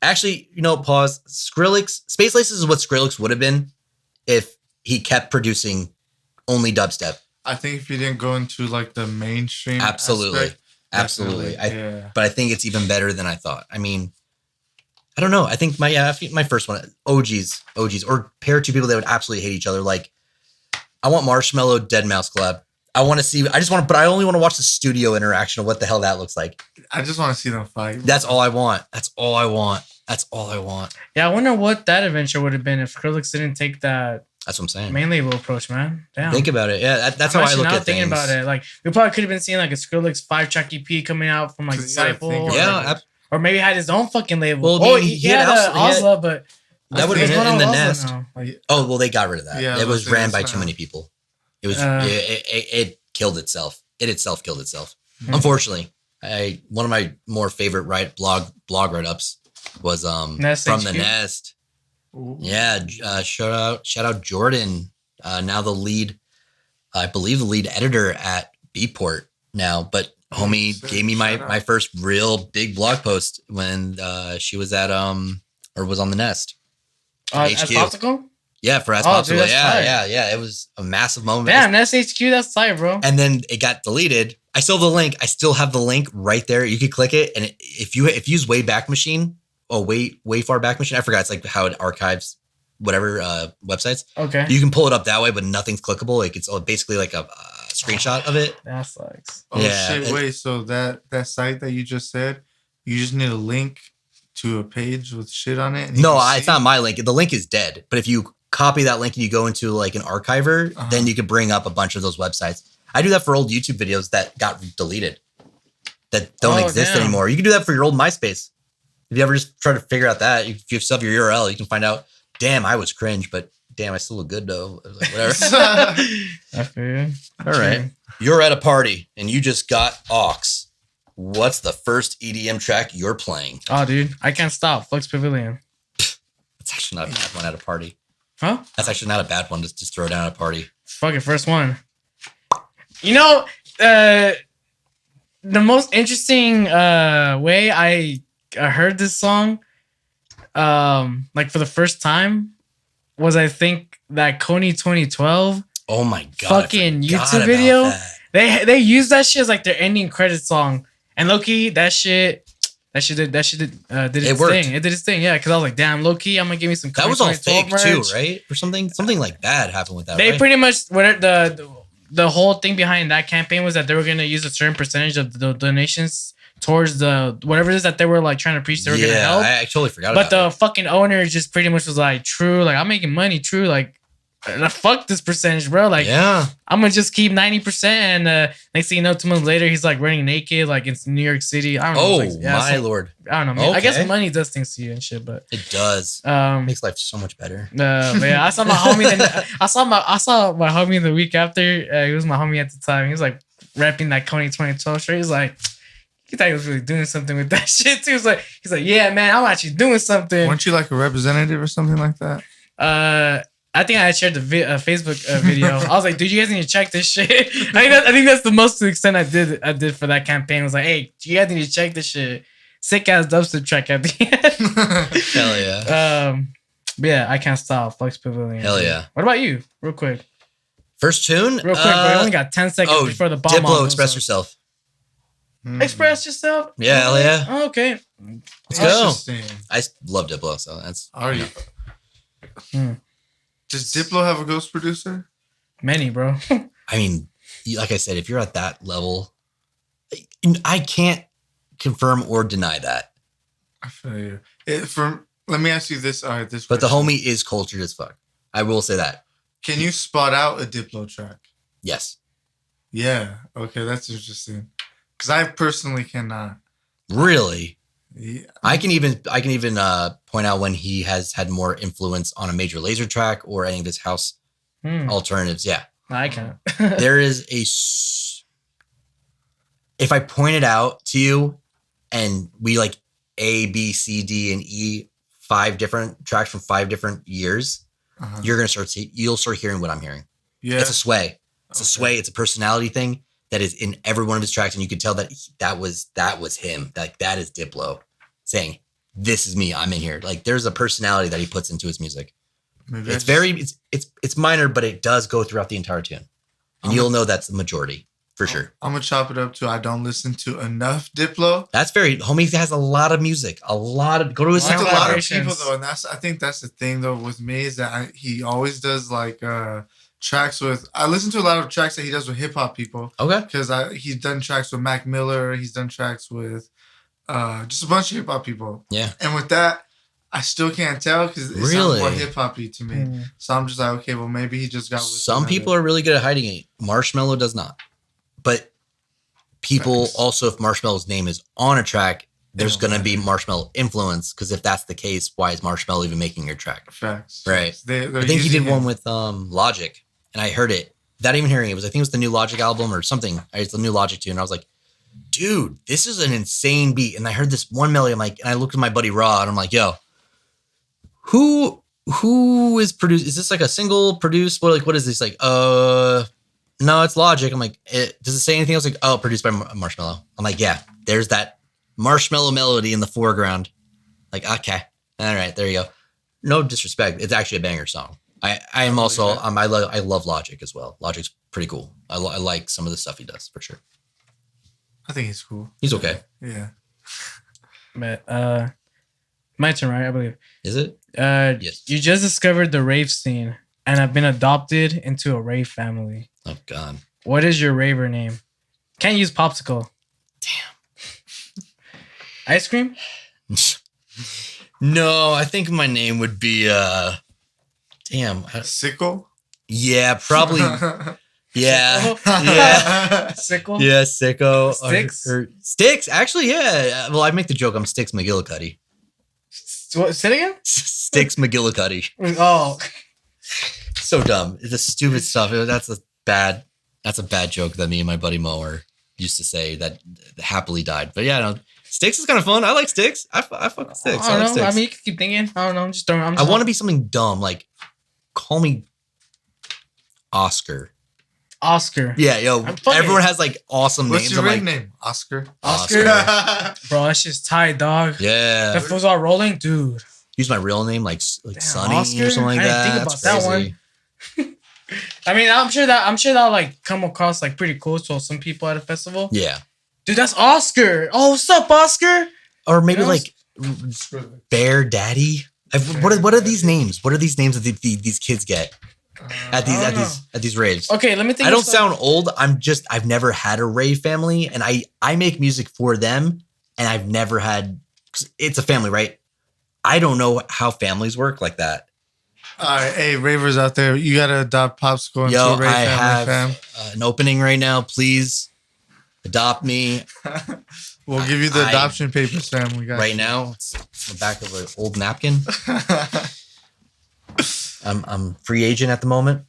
Actually, pause. Space Laces is what Skrillex would have been if he kept producing only dubstep. I think if he didn't go into like the mainstream absolutely aspect, but I think it's even better than I thought. I mean, I don't know. I think I think my first one, OGs, or pair two people that would absolutely hate each other. Like, I want Marshmello Dead Mouse collab. I want to see. But I only want to watch the studio interaction of what the hell that looks like. I just want to see them fight. That's all I want. Yeah, I wonder what that adventure would have been if Skrillex didn't take that. That's what I'm saying. Main label approach, man. Damn. Think about it. Yeah, that's how I look at thinking things. about it. Like, we probably could have been seeing like a Skrillex 5-track EP coming out from like Disciple. Or maybe had his own fucking label. Well, he had Osla, but that would have been in the nest. Like, they got rid of that. Yeah, it was ran by too many people. It was it killed itself. It itself killed itself. Unfortunately, one of my more favorite blog write-ups was from the Nest. Ooh. Yeah, shout out Jordan. Now the lead, I believe the lead editor at Beatport now, but homie gave me my first real big blog post when she was at or was on the Nest. as Popsikl? Yeah, for Popsikl. Yeah. It was a massive moment. Damn, that's HQ. That's tight, bro. And then it got deleted. I still have the link. I still have the link right there. You could click it, and if you use Wayback Machine, way far back machine. I forgot. It's like how it archives whatever websites. Okay. You can pull it up that way, but nothing's clickable. Like it's basically like a screenshot of it. That sucks. Oh shit! Wait. So that site that you just said, you just need a link to a page with shit on it. No, it's not my link. The link is dead. But if you copy that link and you go into like an archiver, then you could bring up a bunch of those websites. I do that for old YouTube videos that got deleted, that don't exist anymore. You can do that for your old MySpace. If you ever just try to figure out that, if you have your URL, you can find out, damn, I was cringe, but damn, I still look good though. Like, whatever. I feel. All right. You're at a party and you just got aux. What's the first EDM track you're playing? Oh, dude, I Can't Stop. Flux Pavilion. That's actually not a bad one at a party. Huh? That's actually not a bad one to just throw down at a party. Fucking first one. You know, the most interesting way I heard this song, like for the first time, was I think that Kanye 2012. Oh my god! Fucking YouTube video. They used that shit as like their ending credit song, and low-key that shit did its thing. It did its thing, yeah. Because I was like, damn, low-key, I'm gonna give me some. That was all fake merch too, right? Or something like bad happened with that. They pretty much the whole thing behind that campaign was that they were gonna use a certain percentage of the donations towards the whatever it is that they were like trying to preach they were gonna help. I totally forgot about it. But the fucking owner just pretty much was like, true, like I'm making money, true, like fuck this percentage, bro. Like, yeah, I'm gonna just keep 90%. And next thing you know, 2 months later, he's like running naked, like in New York City. I don't know. Oh, my lord. I don't know. Man. Okay. I guess money does things to you and shit, but it does. Makes life so much better. But yeah, I saw my homie. I saw my homie the week after. He was my homie at the time. He was like rapping that Kanye 2012 straight. He's like, he thought he was really doing something with that shit too. He's like, yeah, man, I'm actually doing something. Weren't you like a representative or something like that? I think I shared the Facebook video. I was like, dude, you guys need to check this shit. I think that's the most to the extent I did for that campaign. I was like, hey, you guys need to check this shit. Sick ass dubstep track at the end. Hell yeah. But yeah, I Can't Stop. Flux Pavilion. Hell yeah. What about you? Real quick. First tune? Real quick, bro. You only got 10 seconds before the bomb. Diplo, Express Yourself. Express Yourself? Yeah, hell yeah. Oh, okay. Let's go. I love Diplo, so that's. Are you? Does Diplo have a ghost producer? Many, bro. I mean, like I said, if you're at that level, I can't confirm or deny that. I feel you. Let me ask you this. All right, this. But the homie is cultured as fuck. I will say that. Can you spot out a Diplo track? Yes. Yeah. Okay, that's interesting. Because I personally cannot. Really? Yeah. I can even point out when he has had more influence on a Major Lazer track or any of his house alternatives. Yeah, I can't. There is if I point it out to you, and we like A, B, C, D, and E, 5 different tracks from 5 different years, you're gonna you'll start hearing what I'm hearing. Yeah, it's a sway. It's a sway. It's a personality thing that is in every one of his tracks, and you can tell that that was him. That is Diplo saying, "This is me. I'm in here." Like there's a personality that he puts into his music. Maybe it's minor, but it does go throughout the entire tune, and you'll know that's the majority. for sure. I'm gonna chop it up to I don't listen to enough Diplo. That's very homie has a lot of music, go to his That's a SoundCloud. lot of people though, and I think that's the thing though with me is that he always does like tracks with. I listen to a lot of tracks that he does with hip hop people. Okay, because he's done tracks with Mac Miller. He's done tracks with just a bunch of hip hop people. Yeah, and with that, I still can't tell because it sounds more hip hoppy to me. So I'm just like, okay, well maybe he just got. With some people are really good at hiding it. Marshmello does not, but people also, if Marshmello's name is on a track, there's going to be Marshmello influence, because if that's the case, why is Marshmello even making your track? Facts. Right. They're I think he did one with Logic, and I heard it without even hearing it. I think it was the new Logic album or something. It's the new Logic tune, and I was like, dude, this is an insane beat. And I heard this one melody, I'm like, and I looked at my buddy Rod, and I'm like, yo, who is produced? Is this like a single produced? What is this? Like, no, it's Logic. I'm like, does it say anything else? Like, oh, produced by Marshmello. I'm like, yeah, there's that Marshmello melody in the foreground. Like, okay, all right, there you go. No disrespect, it's actually a banger song. I am also I love Logic as well. Logic's pretty cool. I like some of the stuff he does for sure. I think he's cool. He's okay. Yeah. But my turn, right? I believe. Is it? Yes. You just discovered the rave scene and have been adopted into a rave family. Oh God. What is your raver name? Can't use Popsikl. Damn. Ice cream? No, I think my name would be Sickle? Yeah, probably. Yeah. Yeah. Sickle? Yeah, Sicko. Sticks? Or Sticks, actually, yeah. Well, I make the joke I'm Sticks McGillicuddy. What, say it again? Sticks McGillicuddy. Oh. So dumb. It's a stupid stuff. That's a bad joke that me and my buddy Mower used to say that happily died. But yeah, no, Sticks is kind of fun. I like Sticks. I fuck with Sticks. I don't know. Sticks. I mean, you can keep thinking. I don't know. I'm just throwing. I want to be something dumb. Like, call me Oscar. Oscar. Yeah, yo. Everyone has like awesome What's names. What's your like, name? Oscar? Bro, that's just tight, dog. Yeah. That fool's all rolling, dude. Use my real name, like Sonny Oscar? or something like I didn't that. think about That's that crazy. one. I mean, I'm sure that'll like come across like pretty cool to some people at a festival. Yeah. Dude, that's Oscar. Oh, what's up, Oscar? Or maybe You know, like Bear Daddy. What are these names? What are these names that these kids get at these raves? Okay, let me think. I don't sound old. I've never had a rave family, and I make music for them, and I've never had. It's a family, right? I don't know how families work like that. All right, hey ravers out there, you gotta adopt Popsikl into a rave I family, have an opening right now. Please adopt me. We'll give you the adoption papers, fam. We got right now. It's the back of an old napkin. I'm free agent at the moment.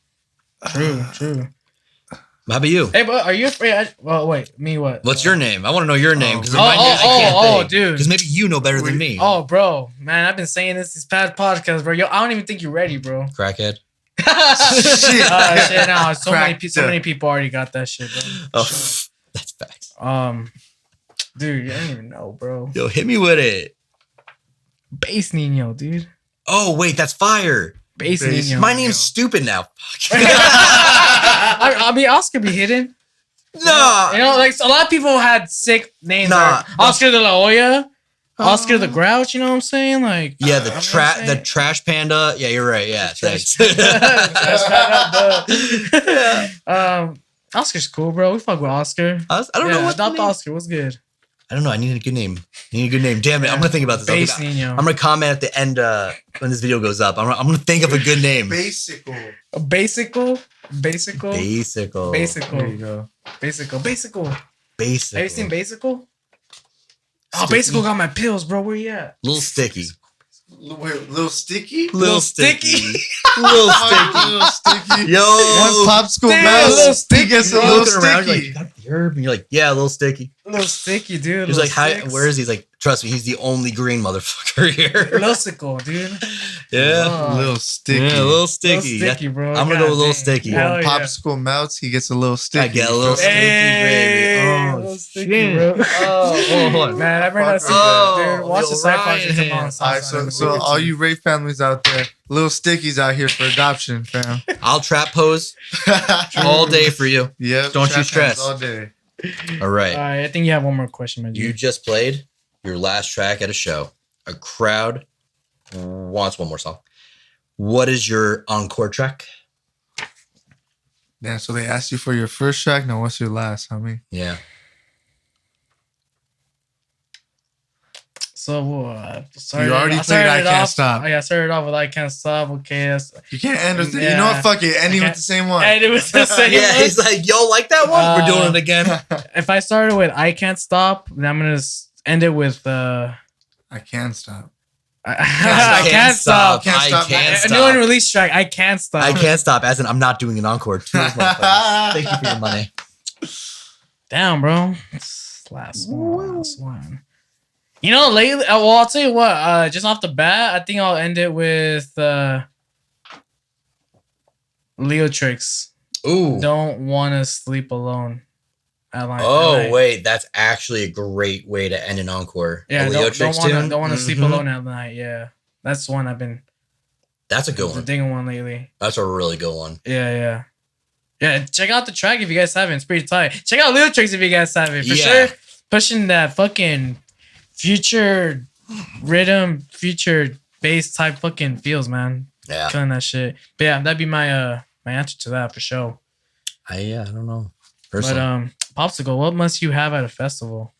True. How about you? Hey, but are you afraid? Well, wait, me what? What's your name? I want to know your name because dude. Because maybe you know better than me. Oh, bro, man, I've been saying this these past podcasts, bro. Yo, I don't even think you're ready, bro. Crackhead. Shit, no, so many people already got that shit, bro. Oh, that's facts. Dude, I don't even know, bro. Yo, hit me with it. Bass Nino, dude. Oh wait, that's fire. Bass Nino. My name's stupid now. I mean, Oscar be hidden. Nah. You know, like a lot of people had sick names. Nah. Oscar de la Hoya, Oscar the Grouch. You know what I'm saying? Like, yeah, the trash panda. Yeah, you're right. Yeah, thanks. Oscar's cool, bro. We fuck with Oscar. I don't know what adopt Oscar. What's good? I don't know. I need a good name. Damn it. I'm gonna think about this. Bass Nino. I'm gonna comment at the end when this video goes up. I'm gonna think of a good name. Basical. Basical. There you go. Basical. Basical. Have you seen Basical? Oh, Basical got my pills, bro. Where you at? Little sticky. Wait, little sticky? Little sticky. Little sticky. Yo. Once Popsikl Damn, mouse, little sticky. gets a You're little looking around, sticky. you're like, you got the herb? And you're like, yeah, a little sticky. Little sticky, dude. He's like, where is he? He's like, trust me, he's the only green motherfucker here. Losical, dude. Yeah. A little sticky. Yeah, a little sticky. Little sticky, bro. I'm gonna go with a little sticky. When Hell yeah. popsicle melts, he gets a little sticky. I get a little sticky, Hey, baby. a Oh, little sticky, shit. bro. Oh, hold on. Man, I better not see Oh, that, dude. Watch yo, the side Ryan. project come on. All right, so all you rave families out there, little stickies out here for adoption, fam. I'll trap pose all day for you. Yep. Don't you trap stress. hands all day. All right. I think you have one more question, man. You just played your last track at a show. A crowd wants one more song. What is your encore track? Yeah, so they asked you for your first track. Now, what's your last, homie? Yeah. So, You already played I Can't Stop. Oh, yeah, I started off with I Can't Stop. Okay, You can't end with it. Yeah. You know what? Fuck it. Ending I with the same one. and it was the same. Yeah, one. he's like, yo, like that one? We're doing it again. If I started with I Can't Stop, then I'm gonna end it with I Can't Stop. I Can't Stop. Can't I stop. can't A new stop. unreleased track. I Can't Stop. I can't stop. As in, I'm not doing an encore. Cheers, motherfuckers. Thank you for your money. Damn, bro. Last one. You know, lately, well, I'll tell you what. Just off the bat, I think I'll end it with Leo Tricks. Ooh. Don't want to sleep alone. At Oh, wait. That's actually a great way to end an encore. Yeah, A Leo Tricks tune? don't want to sleep Mhm. alone at night. Yeah, that's the one I've been That's a good one. digging one lately. That's a really good one. Yeah. Check out the track if you guys haven't. It's pretty tight. Check out Leo Tricks if you guys haven't. For Yeah. sure, pushing that fucking future rhythm, future bass type fucking feels, man. Yeah. Killing that shit. But yeah, that'd be my my answer to that for sure. I don't know. Personally. But Popsikl, what must you have at a festival?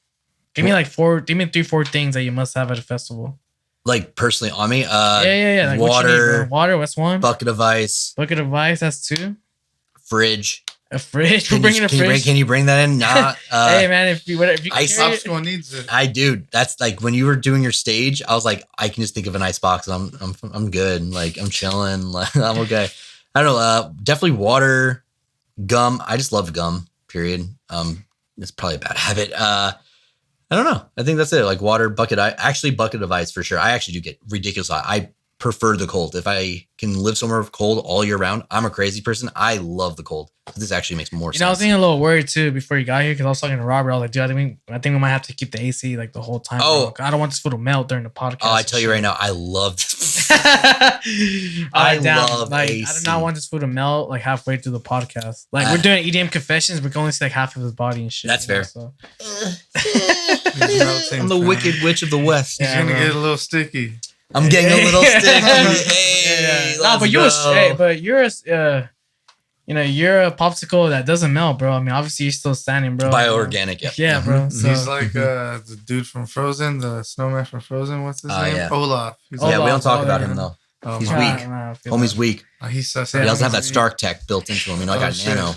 Give me like 3-4 things that you must have at a festival. Like personally on me, Yeah. Like, what you need, water, bro? Water, what's one? bucket of ice, Bucket of ice, that's 2. fridge. A fridge. We're bringing a fridge. Can you bring that in? Not. Hey man, if you can ice carry it- Popsicle needs it. I do. That's like when you were doing your stage. I was like, I can just think of an ice box. And I'm good. Like I'm chilling. Like I'm okay. I don't know. Definitely water, gum. I just love gum. Period. It's probably a bad habit. I don't know. I think that's it. Like water, bucket of ice for sure. I actually do get ridiculous. I prefer the cold. If I can live somewhere cold all year round, I'm a crazy person. I love the cold. This actually makes more sense. I was getting a little worried too before you got here because I was talking to Robert. I was like, dude, I think we might have to keep the AC like the whole time. Oh. bro. I don't want this food to melt during the podcast. Oh, I tell you right now, I love this. I love like AC. I do not want this food to melt like halfway through the podcast. Like we're doing EDM Confessions, we can only see like half of his body and shit. That's you know, fair. so. I'm the wicked witch of the West. He's Yeah, gonna bro. get a little sticky. I'm getting a little sticky. Yeah. No, but you're you're a popsicle that doesn't melt, bro. I mean, obviously you're still standing, bro. Bioorganic, yeah. Yeah, bro. So, He's like the dude from Frozen, the snowman from Frozen. What's his name? yeah. Olaf. He's Yeah, we like, don't talk Oh, about yeah. him though. oh, He's my- weak. I feel Homie's that. weak. He's sus. He doesn't have that Stark tech built into him. You know, I got nano.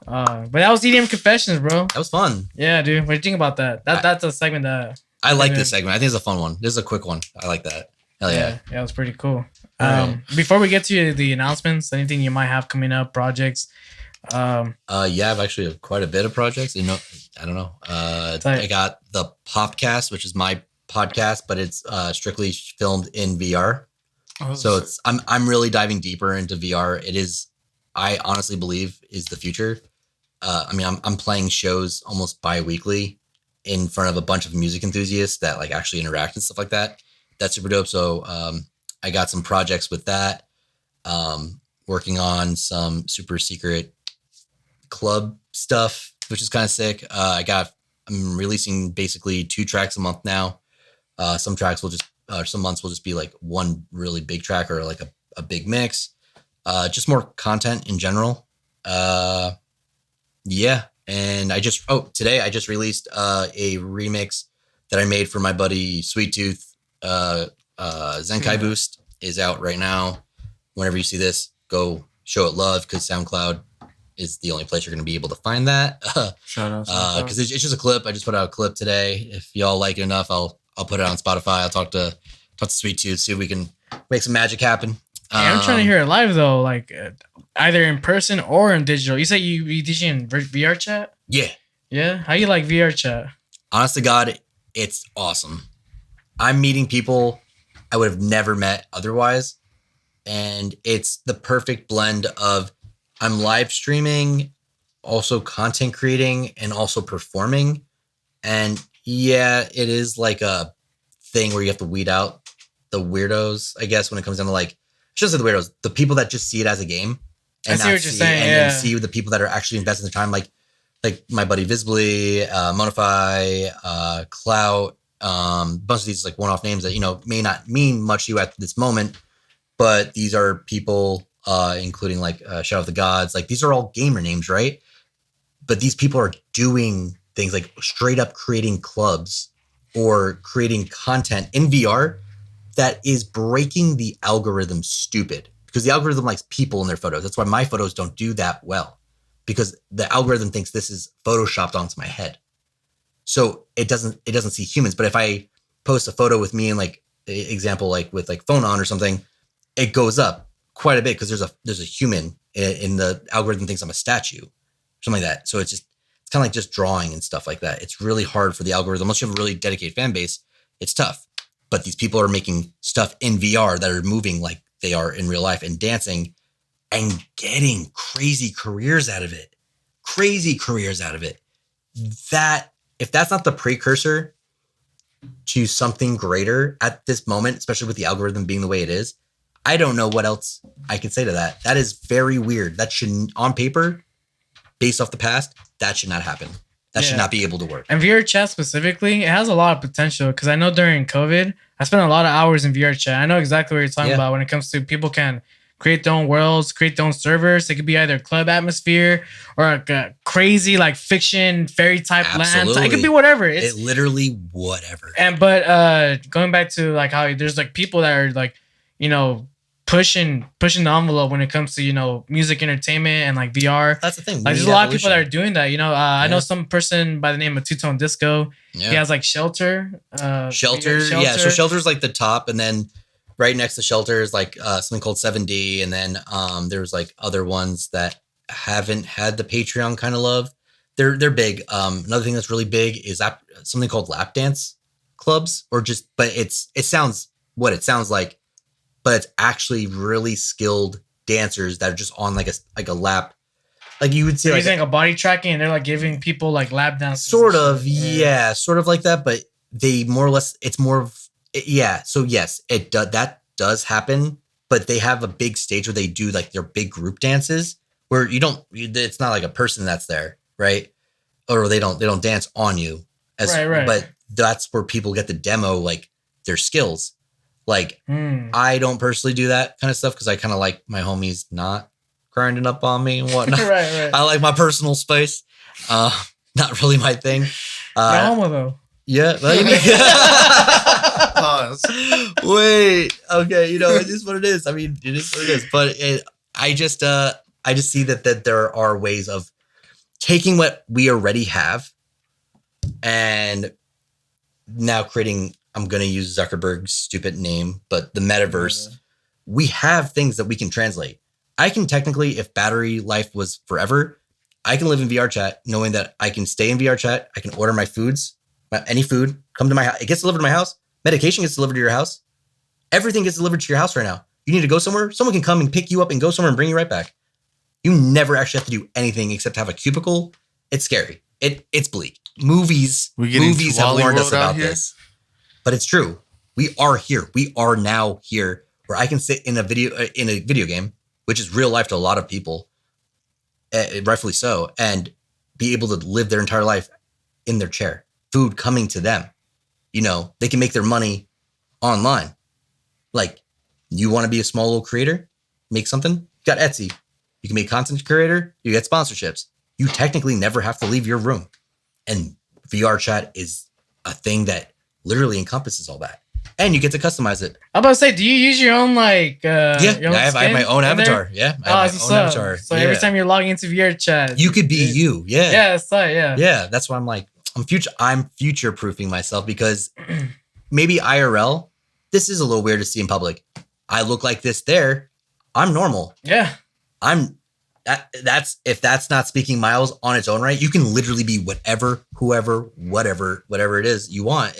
But that was EDM Confessions, bro. That was fun. Yeah, dude. What do you think about that? That's a segment that I like Yeah. this segment. I think it's a fun one. This is a quick one. I like that. Hell yeah. it was pretty cool. Alright. Before we get to the announcements, anything you might have coming up, projects. Yeah, I've actually have quite a bit of projects. You know, I don't know. I got the Popcast, which is my podcast, but it's strictly filmed in VR. So it's I'm really diving deeper into VR. It is, I honestly believe, is the future. I mean, I'm playing shows almost bi-weekly in front of a bunch of music enthusiasts that like actually interact and stuff like that. That's super dope. So I got some projects with that. Working on some super secret club stuff, which is kind of sick. I'm releasing basically 2 tracks a month now. Some tracks will just, some months will just be like one really big track or like a big mix. Just more content in general. Yeah. And today I just released a remix that I made for my buddy Sweet Tooth. Zenkai Boost is out right now. Whenever you see this, go show it love because SoundCloud is the only place you're going to be able to find that. Shout out. Because it's just a clip. I just put out a clip today. If y'all like it enough, I'll put it on Spotify. I'll talk to Sweet Tooth, see if we can make some magic happen. I'm trying to hear it live though, like either in person or in digital. You say you DJ in VR chat? Yeah. Yeah. How you like VR chat? Honest to God, it's awesome. I'm meeting people I would have never met otherwise. And it's the perfect blend of I'm live streaming, also content creating, and also performing. And yeah, it is like a thing where you have to weed out the weirdos, I guess, when it comes down to like, just the weirdos, the people that just see it as a game. And I see what you're saying, and see the people that are actually investing their time, like my buddy Visibly, Monify, Clout, bunch of these like one-off names that, you know, may not mean much to you at this moment, but these are people, including like Shadow of the Gods, like these are all gamer names, right? But these people are doing things like straight up creating clubs or creating content in VR that is breaking the algorithm stupid, because the algorithm likes people in their photos. That's why my photos don't do that well, because the algorithm thinks this is photoshopped onto my head. So it doesn't see humans. But if I post a photo with me and like example, like with like phone on or something, it goes up quite a bit because there's a human in the algorithm thinks I'm a statue, something like that. So it's kind of like just drawing and stuff like that. It's really hard for the algorithm. Unless you have a really dedicated fan base, it's tough. But these people are making stuff in VR that are moving like they are in real life and dancing and getting crazy careers out of it. That, if that's not the precursor to something greater at this moment, especially with the algorithm being the way it is, I don't know what else I can say to that. That is very weird. That shouldn't, on paper, based off the past, that should not happen. That should not be able to work. And VR chat specifically, it has a lot of potential, because I know during COVID, I spent a lot of hours in VR chat. I know exactly what you're talking about when it comes to people can create their own worlds, create their own servers. It could be either club atmosphere or like a crazy like fiction fairy type land. It could be whatever. It's literally whatever. But going back to like how there's like people that are like, you know, pushing the envelope when it comes to, you know, music entertainment and like VR. That's the thing. Like there's a lot of people that are doing that. You know, I know some person by the name of Two Tone Disco. Yeah. He has like Shelter. Shelter. Yeah. So Shelter's like the top, and then right next to Shelter is like something called 7D, and then there's like other ones that haven't had the Patreon kind of love. They're big. Another thing that's really big is something called lap dance clubs, but it sounds what it sounds like, but it's actually really skilled dancers that are just on like a lap. Like you would see, they're like using a body tracking, and they're like giving people like lap dances. Sort of, yeah, sort of like that. But they more or less, it's more of, yeah. So yes, that does happen. But they have a big stage where they do like their big group dances where it's not like a person that's there, right? Or they don't dance on you, right. But that's where people get to demo like their skills. Like I don't personally do that kind of stuff because I kind of like my homies not grinding up on me and whatnot. right. I like my personal space. Not really my thing. You're homo though. Yeah. Pause. Wait. Okay. You know, it is what it is. I mean, it is what it is. But I just see that there are ways of taking what we already have and now creating. I'm going to use Zuckerberg's stupid name, but the metaverse. Yeah. We have things that we can translate. I can technically, if battery life was forever, I can live in VR chat knowing that I can stay in VR chat. I can order my foods, any food, come to my house. It gets delivered to my house. Medication gets delivered to your house. Everything gets delivered to your house right now. You need to go somewhere. Someone can come and pick you up and go somewhere and bring you right back. You never actually have to do anything except have a cubicle. It's scary. It's bleak. Movies have warned us about this, but it's true. We are here. We are now here where I can sit in a video game, which is real life to a lot of people, rightfully so, and be able to live their entire life in their chair, food coming to them. You know, they can make their money online. Like, you want to be a small little creator, make something, you got Etsy. You can be a content creator, you get sponsorships. You technically never have to leave your room. And VR chat is a thing that literally encompasses all that. And you get to customize it. I'm about to say, do you use your own I have my own avatar. Yeah, I have my own avatar. So every time you're logging into VR chat, you could be you. Yeah, yeah, that's right. Yeah, yeah. That's why I'm like, I'm future proofing myself because maybe IRL, this is a little weird to see in public. I look like this there. I'm normal. Yeah, that's if that's not speaking miles on its own right. You can literally be whatever, whoever, whatever it is you want.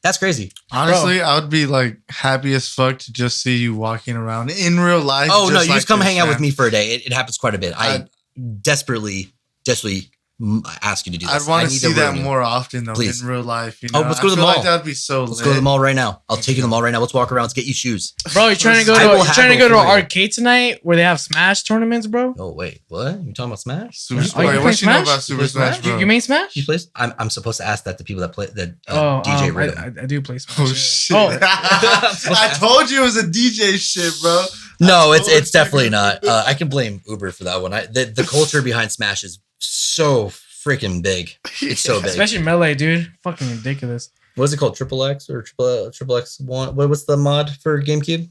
That's crazy. Honestly, I would be like happy as fuck to just see you walking around in real life. Oh no, you like just come this, hang out with man. me for a day. It happens quite a bit. I desperately ask you to do this. I'd want to need see that room you. more often though. Please. In real life, you know. Oh, let's go to the I feel mall. Like that'd be so. Let's go to the mall right now. I'll take you to the mall right now. Let's walk around. Let's get you shoes. Bro, you trying to go I to will you trying to go to an for you. arcade tonight where they have Smash tournaments, bro? Oh wait, what? You talking about Smash? Super Oh, Smash. you Wait, play what you know Smash? about Super You play Smash, Smash? bro? You main Smash? You play? I'm supposed to ask that to people that play that Oh, DJ rhythm. I do play Smash. Oh yeah. shit! Oh. I told you it was a DJ shit, bro. No, I it's told you. definitely not. I can blame Uber for that one. The culture behind Smash is so freaking big. It's so big. Especially Melee, dude. Fucking ridiculous. What is it called? Triple X or Triple X one? What's the mod for GameCube?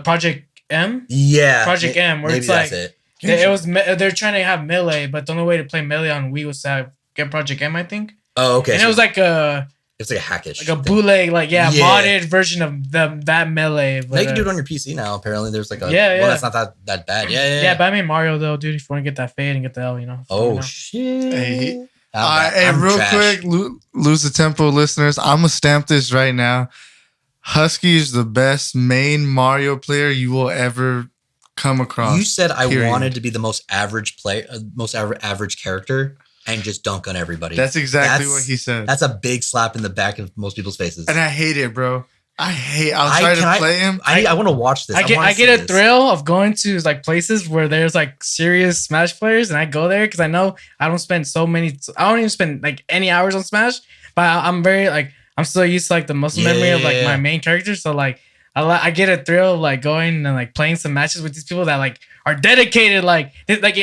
Project M? Yeah, Project M, where maybe it's that's like it. they're trying to have Melee, but the only way to play Melee on Wii was to get Project M, I think. Oh, okay. And so it was like a it's like a hackish, like a thing. bootleg, like Yeah. modded version of that Melee. Now But, you can do it on your PC now. Apparently, there's like a Yeah, one yeah. that's not that bad. Yeah. yeah, but I mean Mario though, dude. If you want to get that fade and get the L, you know. Oh You know. shit! Hey, I'm real trash. quick, lose the tempo, listeners. I'm gonna stamp this right now. Husky is the best main Mario player you will ever come across. You said I period. wanted to be the most average player, average character, and just dunk on everybody. That's exactly That's- what he said. That's a big slap in the back of most people's faces. And I hate it, bro. I'll try to play him. I want to watch this. I wanna get see a this. thrill of going to like places where there's like serious Smash players, and I go there because I know I don't even spend like any hours on Smash, but I'm very like I'm still used to like the muscle memory of like Yeah. my main character, so like I get a thrill of like going and like playing some matches with these people that like are dedicated, like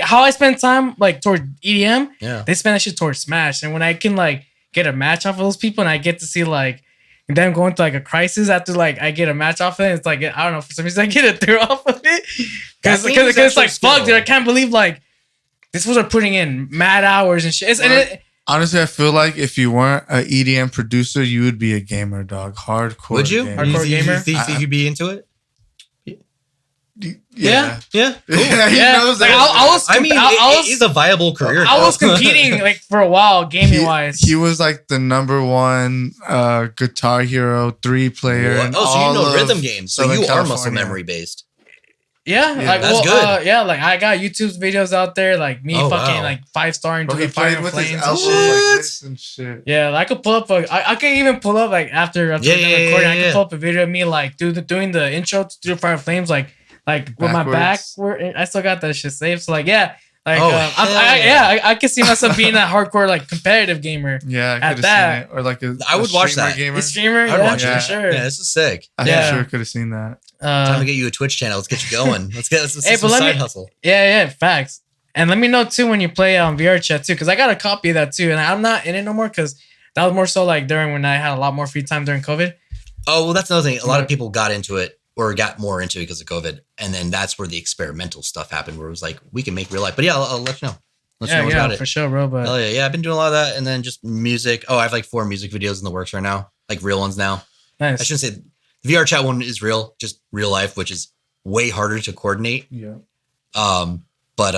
how I spend time like toward EDM, Yeah. they spend that shit towards Smash, and when I can like get a match off of those people and I get to see like them going through like a crisis after like I get a match off of it, it's like I don't know, for some reason I get a thrill off of it because That game is it's like actually fuck, skill. dude, I can't believe like these fools are putting in mad hours and shit. Honestly, I feel like if you weren't an EDM producer, you would be a gamer, dog. Hardcore. Would you? gamer. Hardcore You gamer? think you'd be into it? Yeah. Yeah. Cool. Yeah, he Yeah, knows like, that. I was I mean, I it is a viable career. I was though. competing like for a while gaming wise. He was like the number one Guitar Hero 3 player. What? in Oh, so all you know of rhythm games. So Southern you are muscle California. memory based. Yeah, Yeah, like that's good. yeah, like I got YouTube's videos out there, like me Oh, fucking wow. like 5-star into Bro, he the Fire played and with his Flames. elbows And shit. like this and shit. Yeah, like, I could pull up I can even pull up like after Yeah, we're done yeah, recording, I yeah. can pull up a video of me like doing the intro to the Fire and Flames like with my back Backwards. where I still got that shit saved. So like yeah, like Oh, I can see myself being that hardcore like competitive gamer. Yeah, I At could have that- seen it. Or like I would watch streamer that. Gamer. The streamer, I'd yeah, watch for it. sure. Yeah, this is sick. I Yeah. for sure could have seen that. Time to get you a Twitch channel. Let's get you going. Let's Hey, some but let side me- hustle. Yeah, facts. And let me know too when you play on VR chat too, because I got a copy of that too, and I'm not in it no more because that was more so like during when I had a lot more free time during COVID. Oh, well, that's another thing. A lot of Right. people got into it or got more into it because of COVID. And then that's where the experimental stuff happened where it was like, we can make real life. But yeah, I'll let you know. Let you know about for it. sure, bro. But Hell yeah. Yeah, I've been doing a lot of that. And then just music. Oh, I have like 4 music videos in the works right now. Like real ones now. I nice. shouldn't say the VR chat one is real, just real life, which is way harder to coordinate. Yeah. But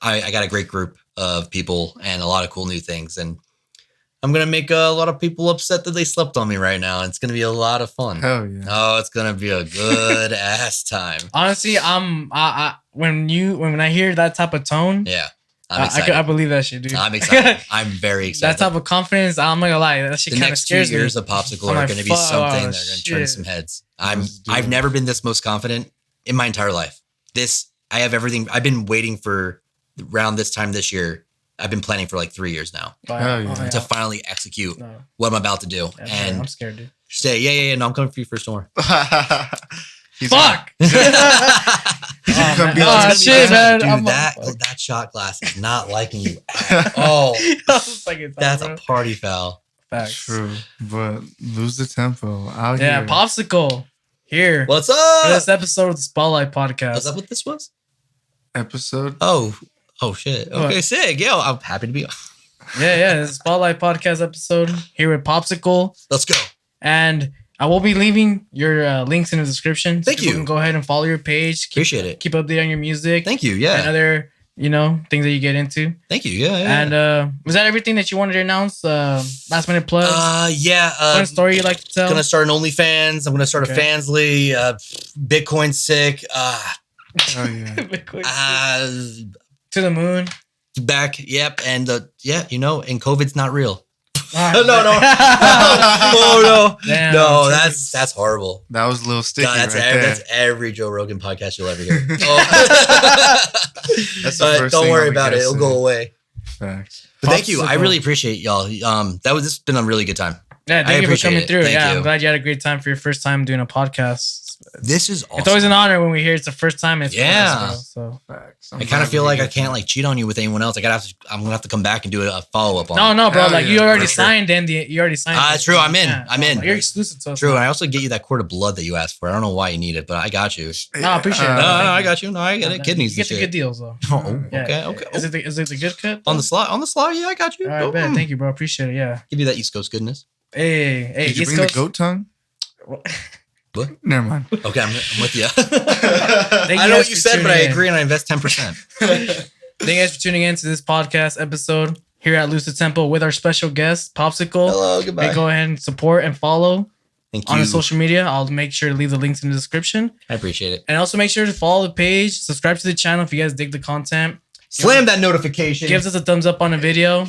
I got a great group of people and a lot of cool new things. And I'm going to make a lot of people upset that they slept on me right now. It's going to be a lot of fun. Hell yeah. Oh, it's going to be a good ass time. Honestly, when I hear that type of tone, Yeah. I'm excited. I believe that shit, dude. I'm excited. I'm very That excited. type of confidence, I'm not gonna lie, that shit The kind of next 2 scares me. years of Popsikl I'm are like, going to be fuck, something that are going to turn shit. some heads. Let's do I've it. never been this most confident in my entire life. I have everything. I've been waiting for around this time this year. I've been planning for like 3 years now Wow. Hell yeah. to finally execute No. what I'm about to do. Yeah, And I'm scared, dude. say, yeah. No, I'm coming for you first. Don't worry. He's Fuck. gonna man. be Oh, like, shit, man. Dude, I'm that shot glass is not liking you at all. That's a party foul. Facts. True, but lose the tempo out Yeah, here. Popsikl here What's for up? this episode of the Spotlight Podcast. Was that what this was? Episode. Oh shit. Okay, What? sick. Yo, I'm happy to be. Yeah, this is Spotlight Podcast episode here with Popsikl, Let's go. and I will be leaving your links in the description. Thank people you. can go ahead and follow your page. Appreciate it. Keep updated on your music. Thank you. And Yeah. other you know, things that you get into. Thank you. Yeah. And was that everything that you wanted to announce? Last minute plugs? Fun story you'd like to tell? Gonna start an OnlyFans. I'm gonna start a Fansly. Bitcoin sick. Oh yeah. Bitcoin to the moon. Back. Yep. And you know, and COVID's not real. Right. No. Oh no. Damn, no, that's horrible. That was a little sticky. God, that's every Joe Rogan podcast you'll ever hear. That's the first don't thing worry I'm about it. It'll go away. Facts. But thank you. I really appreciate y'all. This has been a really good time. Yeah, thank you for coming through. Thank you. I'm glad you had a great time for your first time doing a podcast. This is awesome. It's always an honor when we hear it's the first time. It's so facts. I kind of feel like I can't like cheat on you with anyone else. I'm gonna have to come back and do a follow up on. No, bro. Like you already sure. signed in. You already signed. It's true. I'm in. I'm in. You're exclusive to us. True. And I also get you that quart of blood that you asked for. I don't know why you need it, but I got you. No, I appreciate it. No, I got you. No, I get it. Kidneys. You get the good deals though. Oh, Yeah. okay. Is it the good cut? On the slot. Yeah, I got you. All right, man. Thank you, bro. Appreciate it. Yeah. Give you that East Coast goodness. Hey. Did you bring the goat tongue? What? Never mind. Okay, I'm with you. I know what you said, but I agree, and I invest 10%. Thank you guys for tuning in to this podcast episode here at Lucid Tempo with our special guest, Popsikl. Hello, goodbye. Hey, go ahead and support and follow Thank you. on the social media. I'll make sure to leave the links in the description. I appreciate it. And also make sure to follow the page, subscribe to the channel if you guys dig the content. Slam that notification. Gives us a thumbs up on the video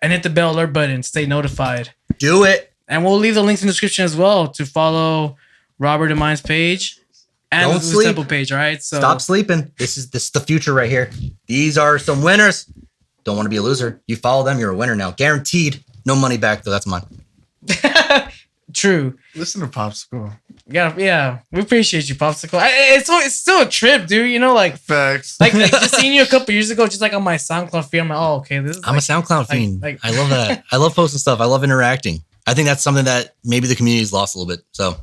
and hit the bell alert button. Stay notified. Do it. And we'll leave the links in the description as well to follow Robert and mine's page and Don't the sleep. Temple page. All right. So Stop sleeping. This is the future right here. These are some winners. Don't want to be a loser. You follow them, you're a winner now. Guaranteed. No money back though. That's mine. True. Listen to Popsikl. Yeah. We appreciate you, Popsikl. It's still a trip, dude. You know, like Facts. like just seeing you a couple years ago, just like on my SoundCloud feed. I'm like, oh, okay, this is. I'm a SoundCloud fiend. like- I love that. I love posting stuff. I love interacting. I think that's something that maybe the community's lost a little bit. So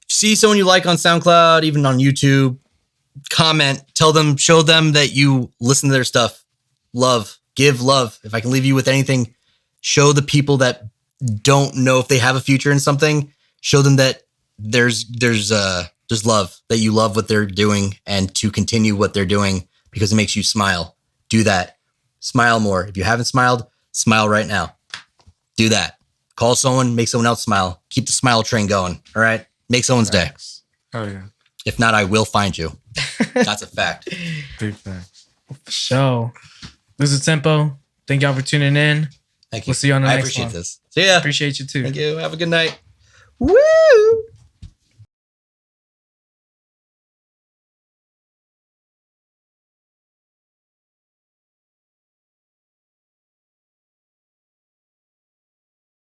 see someone you like on SoundCloud, even on YouTube, comment, show them that you listen to their stuff. Love, give love. If I can leave you with anything, show the people that don't know if they have a future in something, show them that there's love, that you love what they're doing and to continue what they're doing because it makes you smile. Do that. Smile more. If you haven't smiled, smile right now. Do that. Call someone, make someone else smile. Keep the smile train going. All right. Make someone's day. Oh yeah. If not, I will find you. That's a fact. Big facts. So, this is Tempo. Thank y'all for tuning in. Thank you. We'll see you on the I next appreciate one. this. See ya. Appreciate you too. Thank you. Have a good night. Woo!